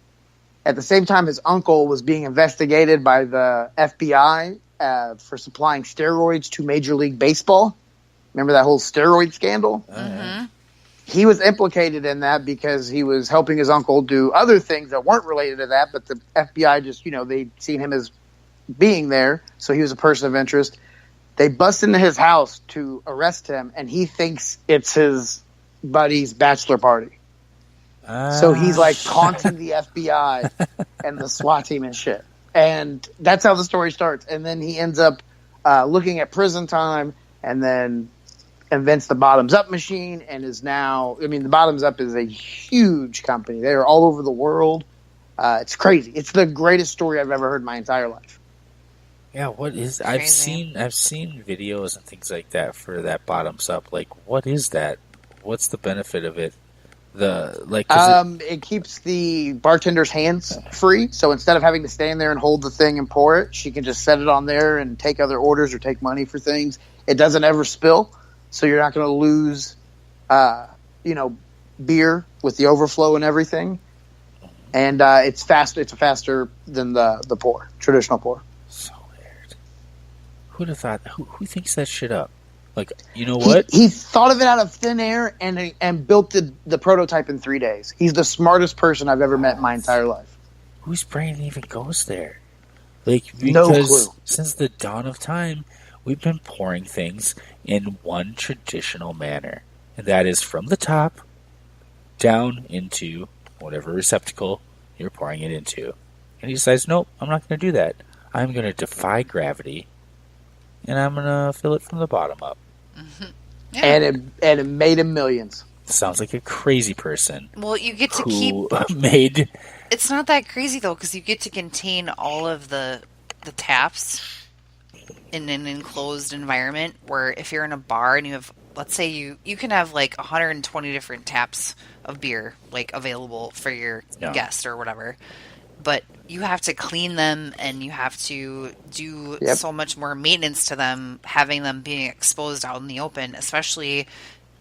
S5: At the same time, his uncle was being investigated by the FBI for supplying steroids to Major League Baseball. Remember that whole steroid scandal?
S2: Mm-hmm.
S5: He was implicated in that because he was helping his uncle do other things that weren't related to that, but the FBI just, they'd seen him as being there, so he was a person of interest. They bust into his house to arrest him, and he thinks it's his buddy's bachelor party. So he's like taunting the FBI and the SWAT team and shit. And that's how the story starts. And then he ends up looking at prison time and then invents the Bottoms Up machine and is now, the Bottoms Up is a huge company. They are all over the world. It's crazy. It's the greatest story I've ever heard in my entire life.
S1: Yeah, what is... I've seen videos and things like that for that Bottoms Up. Like, what is that? What's the benefit of it? It keeps the bartender's hands free, so instead of having to stand there and hold the thing and pour it, she can just set it on there and take other orders or take money for things. It doesn't ever spill, so you're not going to lose, beer with the overflow and everything. And it's faster. It's faster than the pour, traditional pour. So weird. Who'd have thought? Who thinks that shit up? Like, you know what?
S5: He thought of it out of thin air and built the prototype in 3 days. He's the smartest person I've ever met in my entire life.
S1: Whose brain even goes there? Like, because
S5: no clue.
S1: Since the dawn of time, we've been pouring things in one traditional manner. And that is from the top down into whatever receptacle you're pouring it into. And he decides, nope, I'm not going to do that. I'm going to defy gravity. And I'm going to fill it from the bottom up.
S2: Mm-hmm. Yeah.
S5: And it made him millions.
S1: Sounds like a crazy person.
S2: Well, you get to keep...
S1: made...
S2: It's not that crazy, though, because you get to contain all of the taps in an enclosed environment where if you're in a bar and you have... Let's say you can have like 120 different taps of beer like available for your guest or whatever. But you have to clean them and you have to do so much more maintenance to them, having them being exposed out in the open, especially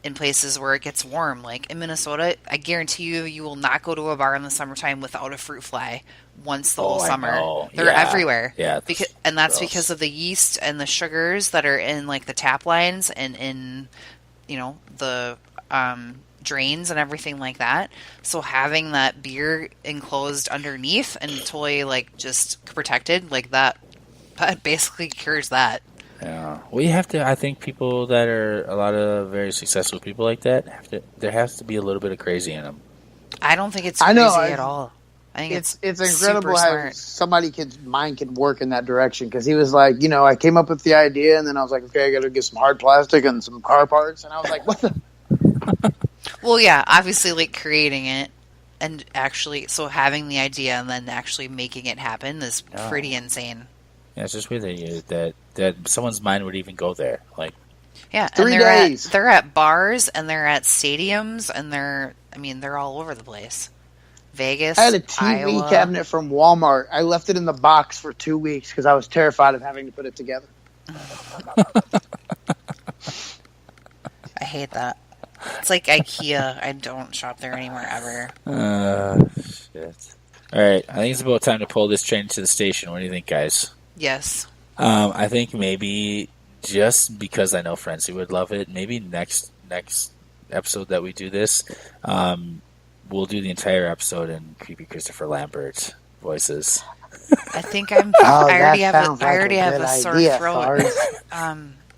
S2: in places where it gets warm. Like in Minnesota, I guarantee you will not go to a bar in the summertime without a fruit fly once the whole summer. They're everywhere.
S1: Yeah.
S2: That's because of the yeast and the sugars that are in like the tap lines and in, the drains and everything like that. So having that beer enclosed underneath and totally like just protected like that basically cures that.
S1: Yeah. Well, you have to, I think people that are a lot of very successful people like that there has to be a little bit of crazy in them.
S2: I don't think it's crazy at all. I think
S5: it's incredible how somebody's mind can work in that direction. Because he was like, I came up with the idea and then I was like, okay, I got to get some hard plastic and some car parts. And I was like, what the...
S2: Well, yeah, obviously, like, creating it and actually, so having the idea and then actually making it happen is pretty insane.
S1: Yeah, it's just weird that someone's mind would even go there. Like,
S2: Yeah,
S5: 3 days.
S2: They're at bars and they're at stadiums and they're all over the place. Vegas,
S5: I had a TV
S2: Iowa.
S5: cabinet from Walmart. I left it in the box for 2 weeks because I was terrified of having to put it together.
S2: I hate that. It's like IKEA. I don't shop there anymore ever.
S1: Shit. All right, I think it's about time to pull this train to the station. What do you think, guys?
S2: Yes.
S1: I think maybe just because I know Frenzy would love it, maybe next episode that we do this, we'll do the entire episode in creepy Christopher Lambert voices.
S2: I think I already have a sore throat.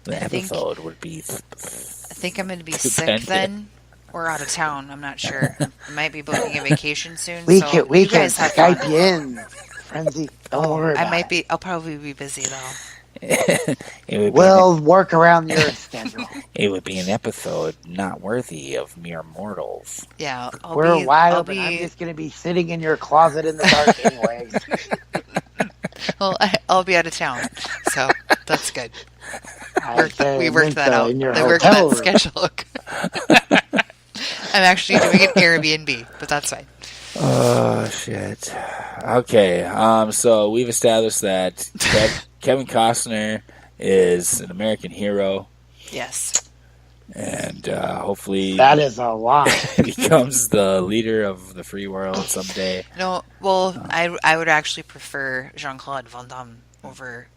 S1: The episode would be.
S2: I think I'm going to be sick then, or out of town. I'm not sure. I might be booking a vacation soon.
S5: We
S2: can
S5: Skype you in, Frenzy. Don't worry.
S2: I'll probably be busy though.
S5: We'll work around your schedule.
S1: It would be an episode not worthy of mere mortals.
S2: Yeah,
S5: we're wide open. I'm just going to be sitting in your closet in the dark anyways.
S2: Well, I'll be out of town, so that's good. We worked that out. I worked that schedule. I'm actually doing an Airbnb, but that's fine.
S1: Oh, shit. Okay, so we've established that Kevin Costner is an American hero.
S2: Yes.
S1: And hopefully...
S5: That is a lot.
S1: becomes the leader of the free world someday.
S2: No, well, I would actually prefer Jean-Claude Van Damme over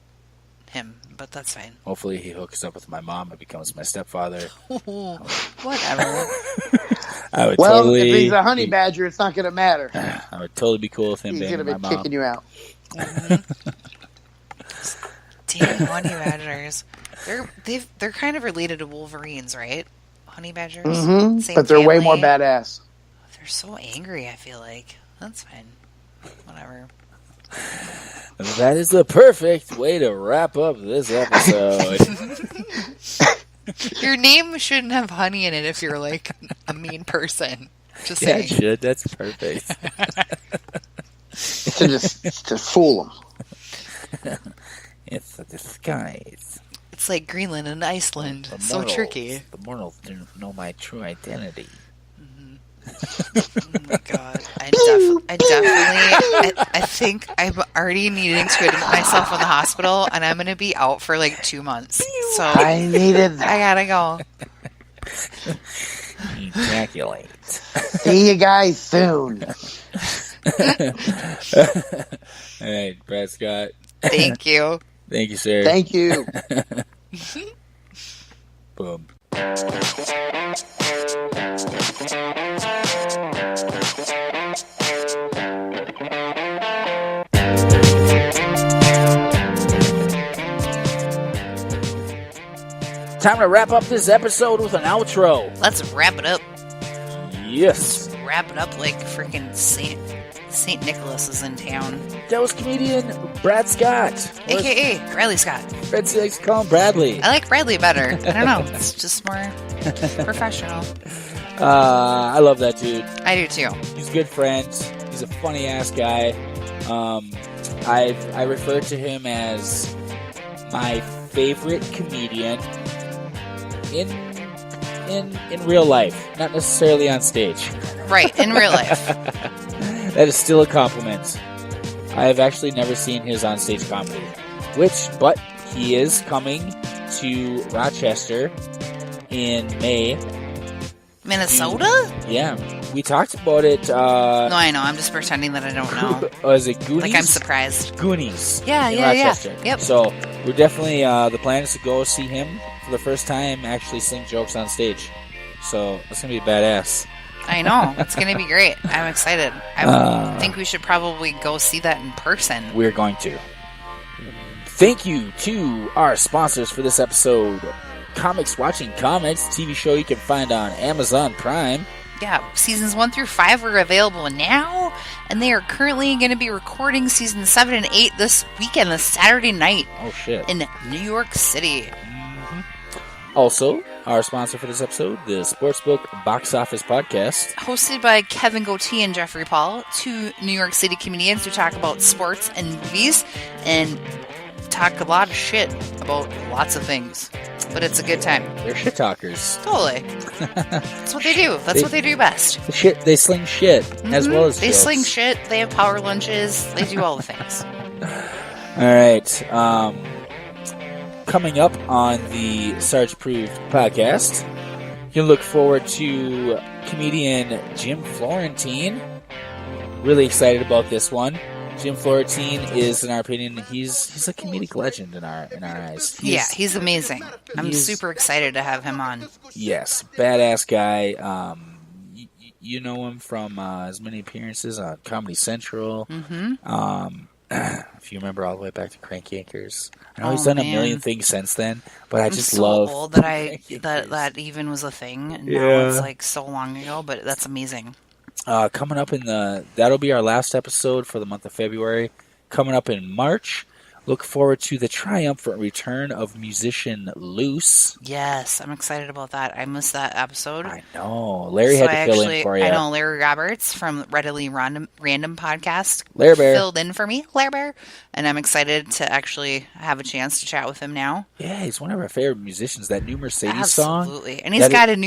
S2: him, but that's fine.
S1: Hopefully he hooks up with my mom and becomes my stepfather.
S2: Whatever.
S5: If he's a honey badger, it's not going to matter.
S1: I would totally be cool with him being my mom.
S5: He's going to be kicking you out.
S2: Damn, honey badgers. They're kind of related to Wolverines, right? Honey badgers?
S5: Mm-hmm.
S2: Same
S5: But they're
S2: family.
S5: way more badass.
S2: They're so angry, I feel like. That's fine. Whatever.
S1: That is the perfect way to wrap up this episode.
S2: Your name shouldn't have honey in it if you're like a mean person. Just saying.
S1: It should. That's perfect.
S5: to fool them.
S1: It's a disguise.
S2: It's like Greenland and Iceland. So tricky.
S1: The mortals didn't know my true identity.
S2: Oh my god. I think I'm already needing to admit myself in the hospital, and I'm going to be out for like 2 months. So
S5: I needed that.
S2: I gotta go.
S1: Ejaculate.
S5: See you guys soon.
S1: All right, Brad Scott.
S2: Thank you.
S1: Thank you, sir.
S5: Thank you.
S1: Boom. Time to wrap up this episode with an outro.
S2: Let's wrap it up.
S1: Yes.
S2: Let's wrap it up like freaking St. Nicholas is in town.
S1: That was comedian Brad Scott.
S2: A.K.A. Bradley Scott.
S1: Fred likes to call him Bradley.
S2: I like Bradley better. I don't know. It's just more professional.
S1: I love that dude.
S2: I do too.
S1: He's good friends. He's a funny ass guy. I refer to him as my favorite comedian in real life, not necessarily on stage.
S2: Right, in real life.
S1: That is still a compliment. I have actually never seen his on-stage comedy, but he is coming to Rochester in May.
S2: Minnesota?
S1: Yeah, we talked about it.
S2: No, I know. I'm just pretending that I don't know.
S1: Was it Goonies?
S2: Like I'm surprised.
S1: Goonies.
S2: Yeah. Yep.
S1: So we're definitely the plan is to go see him for the first time. Actually, sing jokes on stage. So it's gonna be badass.
S2: I know. It's going to be great. I'm excited. I think we should probably go see that in person.
S1: We're going to. Thank you to our sponsors for this episode. Comics Watching Comics, TV show you can find on Amazon Prime.
S2: Yeah, seasons 1 through 5 are available now, and they are currently going to be recording seasons 7 and 8 this weekend, this Saturday night.
S1: Oh, shit.
S2: In New York City.
S1: Mm-hmm. Also, our sponsor for this episode, the Sportsbook Box Office Podcast.
S2: Hosted by Kevin Goatee and Jeffrey Paul, two New York City comedians who talk about sports and movies and talk a lot of shit about lots of things. but it's a good time.
S1: They're shit talkers.
S2: Totally. That's what they do. That's what they do best.
S1: They sling shit as well as
S2: they
S1: jokes.
S2: sling shit. They have power lunches. They do all the things.
S1: All right. Coming up on the SARGE Approved podcast, you can look forward to comedian Jim Florentine. Really excited about this one. Jim Florentine is, in our opinion, he's a comedic legend in our eyes.
S2: He's amazing. I'm super excited to have him on.
S1: Yes, badass guy. You know him from his many appearances on Comedy Central. Mm-hmm. If you remember all the way back to Crank Yankers. I know he's done a million things since then, but I just love
S2: old that even was a thing. Now it's like so long ago, but that's amazing.
S1: Coming up that'll be our last episode for the month of February. Coming up in March, look forward to the triumphant return of musician Luce.
S2: Yes, I'm excited about that. I missed that episode.
S1: I know. Larry had to fill in for you.
S2: I know Larry Roberts from Readily Random Podcast.
S1: Larry Bear
S2: filled in for me, Larry Bear, and I'm excited to actually have a chance to chat with him now.
S1: Yeah, he's one of our favorite musicians. That new Mercedes song,
S2: absolutely, and he's got a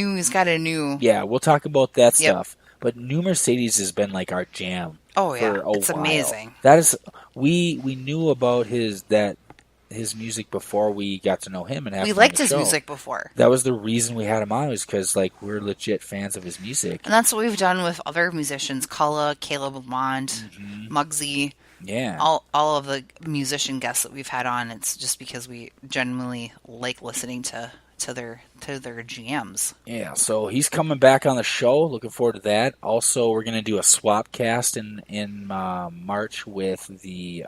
S2: new.
S1: Yeah, we'll talk about that stuff. But New Mercedes has been like our jam.
S2: Oh yeah,
S1: for a
S2: it's
S1: while.
S2: Amazing.
S1: That is, we knew about his music before we got to know him and have.
S2: We liked his music before.
S1: That was the reason we had him on, was because like we're legit fans of his music.
S2: And that's what we've done with other musicians: Culla, Caleb Lamont, Muggsy.
S1: Yeah,
S2: all of the musician guests that we've had on. It's just because we genuinely like listening to their jams. Yeah,
S1: so he's coming back on the show. Looking forward to that. Also, we're going to do a swap cast in March with the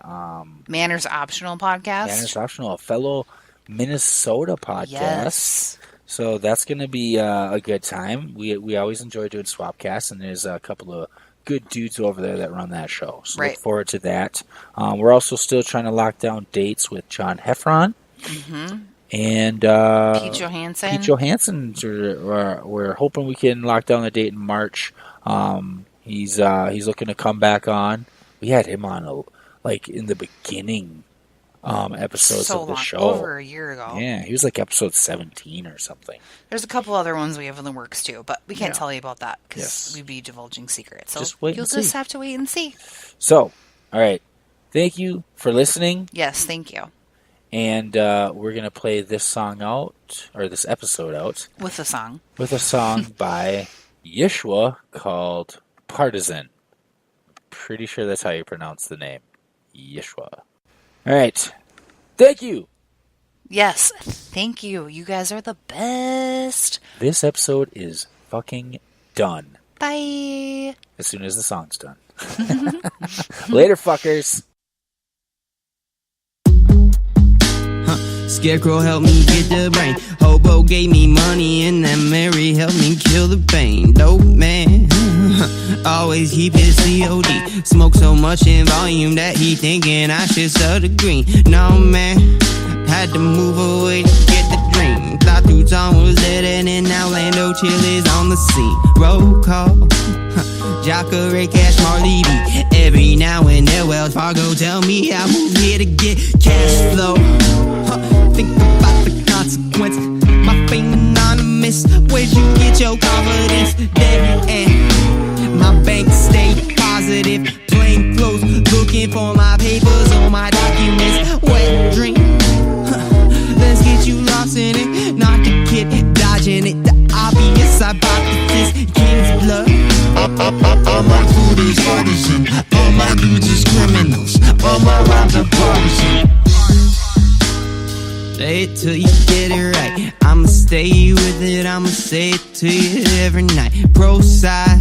S2: Manners Optional podcast.
S1: Manners Optional, a fellow Minnesota podcast.
S2: Yes.
S1: So that's going to be a good time. We always enjoy doing swap casts, and there's a couple of good dudes over there that run that show. So look forward to that. We're also still trying to lock down dates with John Heffron. Mm-hmm. And
S2: Pete Johansson.
S1: We're hoping we can lock down the date in March. He's looking to come back on. We had him on in the beginning episodes of the show
S2: over a year ago.
S1: Yeah, he was like episode 17 or something.
S2: There's a couple other ones we have in the works too, but we can't tell you about that because we'd be divulging secrets. So you'll just have to wait and see.
S1: So, all right, thank you for listening.
S2: Yes, thank you.
S1: And we're going to play this song out, or this episode out.
S2: With a song.
S1: With a song by Yeshua called Partisan. Pretty sure that's how you pronounce the name. Yeshua. All right. Thank you.
S2: Yes, thank you. You guys are the best.
S1: This episode is fucking done.
S2: Bye.
S1: As soon as the song's done. Later, fuckers.
S13: Scarecrow helped me get the brain. Hobo gave me money and that Mary helped me kill the pain. Dope man, always keep his COD. Smoke so much in volume that he thinking I should sell the green. No man, had to move away to get the dream. Thought Tucson was dead and in Orlando chill is on the scene. Roll call, Jacare Cash Marley B. Every now and then Wells Fargo tell me I move here to get cash flow. Think about the consequence. My fame anonymous. Where'd you get your confidence? Dead end. My bank stayed positive. Plain clothes, looking for my papers or my documents. Wet dream. Let's get you lost in it. Not the kid dodging it. The obvious hypothesis. King's blood. All my food is partisan. All my dudes is criminals. All my rhymes are partisan. Say it till you get it right. I'ma stay with it, I'ma say it to you every night. Pro side,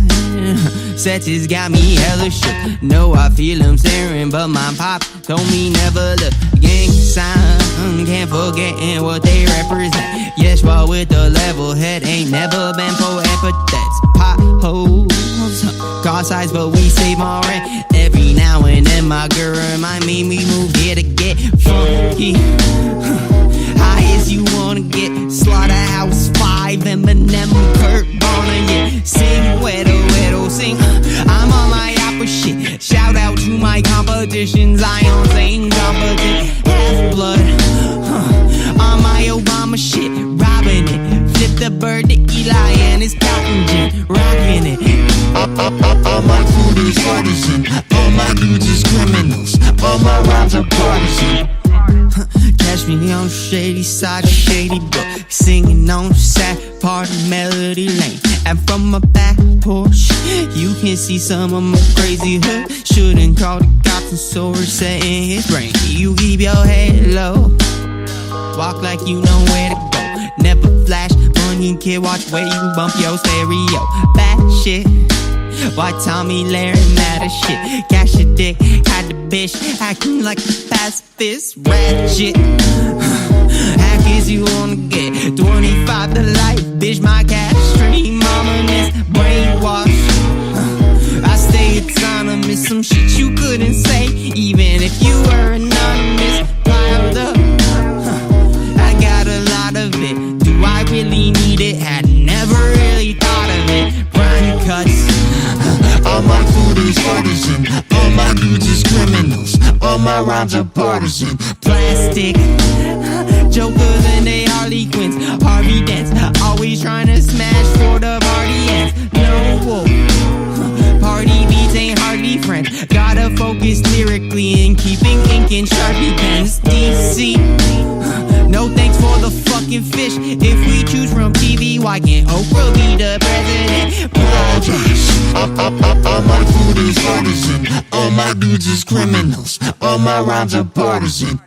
S13: Sets got me hella shook. No, I feel them staring, but my pop told me never look. Gang sign, can't forget what they represent. Yes, but with the level head, ain't never been for epithets. Potholes, car size, but we save on rent. Every now and then my girl remind me we move here to get funky. Highest you wanna get, Slaughterhouse 5, Eminem, Kurt Bonner, yeah. Sing, wedo, sing, I'm on my opera shit. Shout out to my competition, Zion, same competition. Half blood, on my my Obama shit, robbing it. Flip the bird to Eli and his counting gin, rocking it. All my food is artisan, all my dudes is criminals, all my rhymes are partisan. Catch me on the shady side of shady book, singing on the sad part of Melody Lane. And from my back porch, you can see some of my crazy hood. Shouldn't call the cops and so we're setting his brain. You keep your head low, walk like you know where to go. Never flash money, kid, watch where you bump your stereo. Bad shit, why Tommy Larry mad as shit? Cash a dick, had the bitch acting like a pacifist. Ratchet, hackers you wanna get 25 to life, bitch, my cash stream ominous, brainwash. I stay autonomous, some shit you couldn't say, even if you were anonymous. Piled up, I got a lot of it. Do I really need it? Had never really thought of it. Run cuts, all my food is artisan, all my dudes is criminals, all my rhymes are partisan. Plastic, jokers and they Harley Quinns, Harvey Dents, always trying to smash for the party ends. No whoa, party beats ain't hardly friends. Gotta focus lyrically and keeping ink in Sharpie pens. DC, no thanks for the fucking fish. If we choose from TV, why can't Oprah be the president? All my food is artisan, all my dudes is criminals, all my rhymes are partisan.